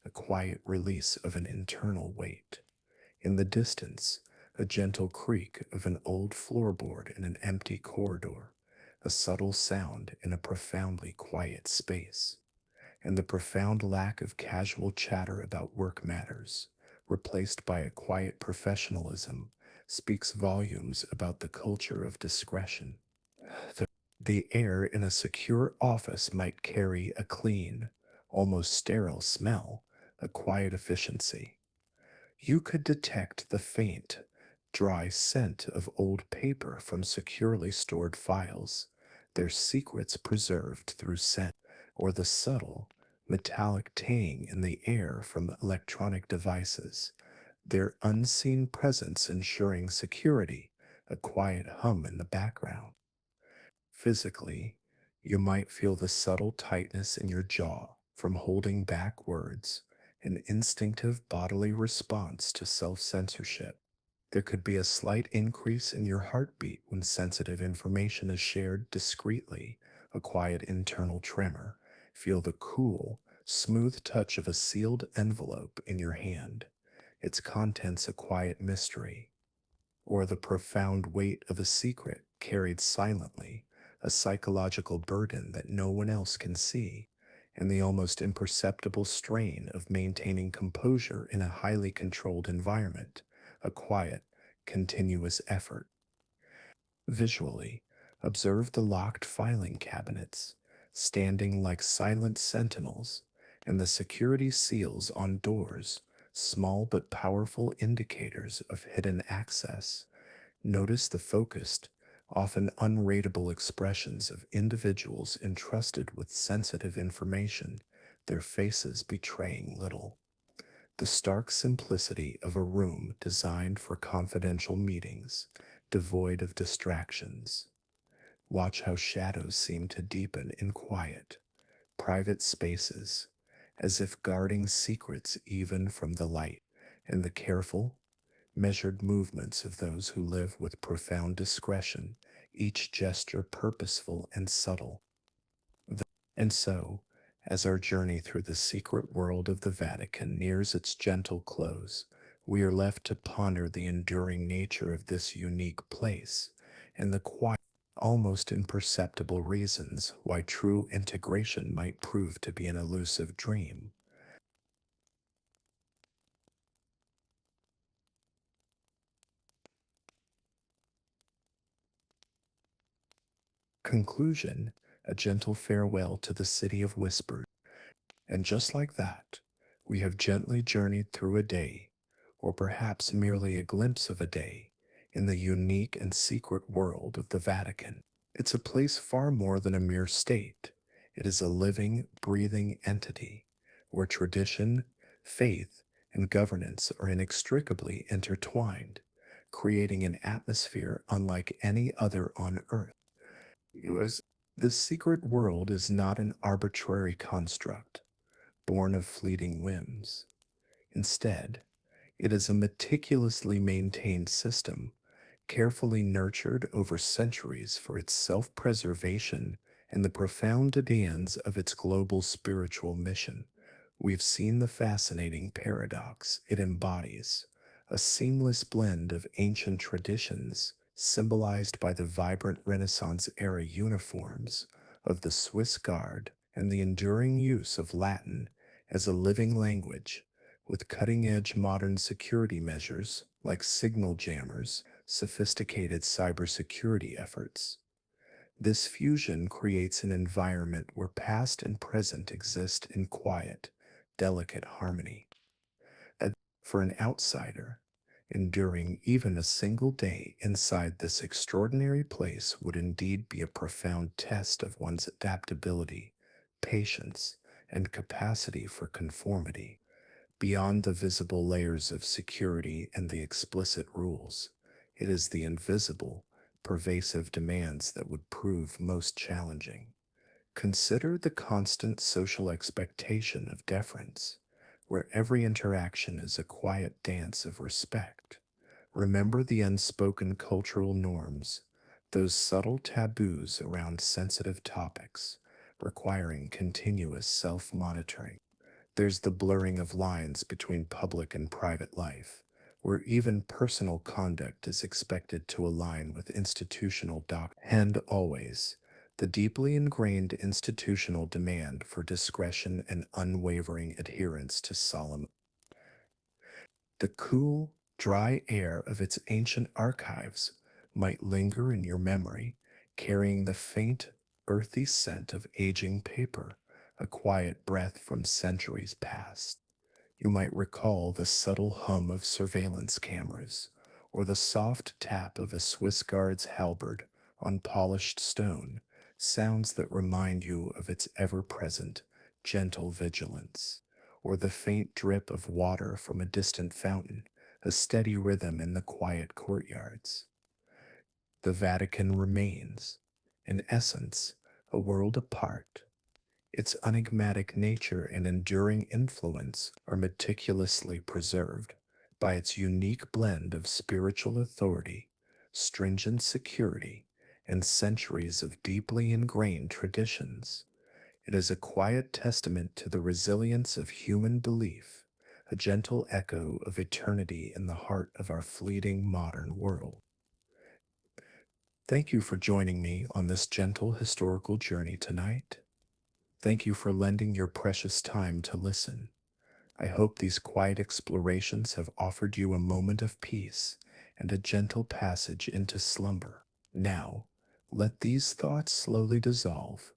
a quiet release of an internal weight. In the distance, a gentle creak of an old floorboard in an empty corridor, a subtle sound in a profoundly quiet space, and the profound lack of casual chatter about work matters, replaced by a quiet professionalism, speaks volumes about the culture of discretion. The, the air in a secure office might carry a clean, almost sterile smell, a quiet efficiency. You could detect the faint, dry scent of old paper from securely stored files, their secrets preserved through scent, or the subtle, metallic tang in the air from electronic devices, their unseen presence ensuring security, a quiet hum in the background. Physically, you might feel the subtle tightness in your jaw from holding back words, an instinctive bodily response to self censorship. There could be a slight increase in your heartbeat when sensitive information is shared discreetly, a quiet internal tremor. Feel the cool, smooth touch of a sealed envelope in your hand, its contents a quiet mystery, or the profound weight of a secret carried silently, a psychological burden that no one else can see, and the almost imperceptible strain of maintaining composure in a highly controlled environment, a quiet, continuous effort. Visually, observe the locked filing cabinets, standing like silent sentinels, and the security seals on doors, small but powerful indicators of hidden access. Notice the focused, often unreadable expressions of individuals entrusted with sensitive information, their faces betraying little. The stark simplicity of a room designed for confidential meetings, devoid of distractions. Watch how shadows seem to deepen in quiet, private spaces, as if guarding secrets even from the light, and the careful, measured movements of those who live with profound discretion, each gesture purposeful and subtle. And so, as our journey through the secret world of the Vatican nears its gentle close, we are left to ponder the enduring nature of this unique place and the quiet, almost imperceptible reasons why true integration might prove to be an elusive dream. Conclusion, a gentle farewell to the city of whispers. And just like that, we have gently journeyed through a day, or perhaps merely a glimpse of a day, in the unique and secret world of the Vatican. It's a place far more than a mere state. It is a living, breathing entity where tradition, faith, and governance are inextricably intertwined. creating an atmosphere unlike any other on Earth. It was, the secret world is not an arbitrary construct, born of fleeting whims. Instead, it is a meticulously maintained system, carefully nurtured over centuries for its self preservation and the profound demands of its global spiritual mission. We've seen the fascinating paradox it embodies, a seamless blend of ancient traditions, symbolized by the vibrant Renaissance era uniforms of the Swiss Guard and the enduring use of Latin as a living language, with cutting edge modern security measures like signal jammers, sophisticated cybersecurity efforts. This fusion creates an environment where past and present exist in quiet, delicate harmony. And for an outsider, enduring even a single day inside this extraordinary place would indeed be a profound test of one's adaptability, patience, and capacity for conformity. Beyond the visible layers of security and the explicit rules, it is the invisible, pervasive demands that would prove most challenging. Consider the constant social expectation of deference, where every interaction is a quiet dance of respect. Remember the unspoken cultural norms, those subtle taboos around sensitive topics, requiring continuous self monitoring. There's the blurring of lines between public and private life, where even personal conduct is expected to align with institutional doctrine. And always, the deeply ingrained institutional demand for discretion and unwavering adherence to solemn. The cool, dry air of its ancient archives might linger in your memory, carrying the faint, earthy scent of aging paper, a quiet breath from centuries past. You might recall the subtle hum of surveillance cameras, or the soft tap of a Swiss guard's halberd on polished stone, sounds that remind you of its ever present, gentle vigilance, or the faint drip of water from a distant fountain, a steady rhythm in the quiet courtyards. The Vatican remains, in essence, a world apart. Its enigmatic nature and enduring influence are meticulously preserved by its unique blend of spiritual authority, stringent security, and centuries of deeply ingrained traditions. It is a quiet testament to the resilience of human belief, a gentle echo of eternity in the heart of our fleeting modern world. Thank you for joining me on this gentle historical journey tonight. Thank you for lending your precious time to listen. I hope these quiet explorations have offered you a moment of peace and a gentle passage into slumber. Now, let these thoughts slowly dissolve,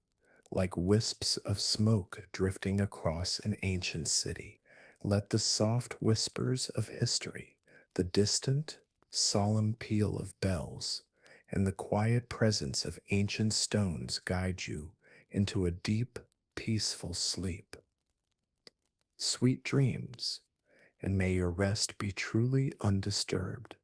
like wisps of smoke drifting across an ancient city. Let the soft whispers of history, the distant, solemn peal of bells, and the quiet presence of ancient stones guide you into a deep, peaceful sleep. Sweet dreams, and may your rest be truly undisturbed.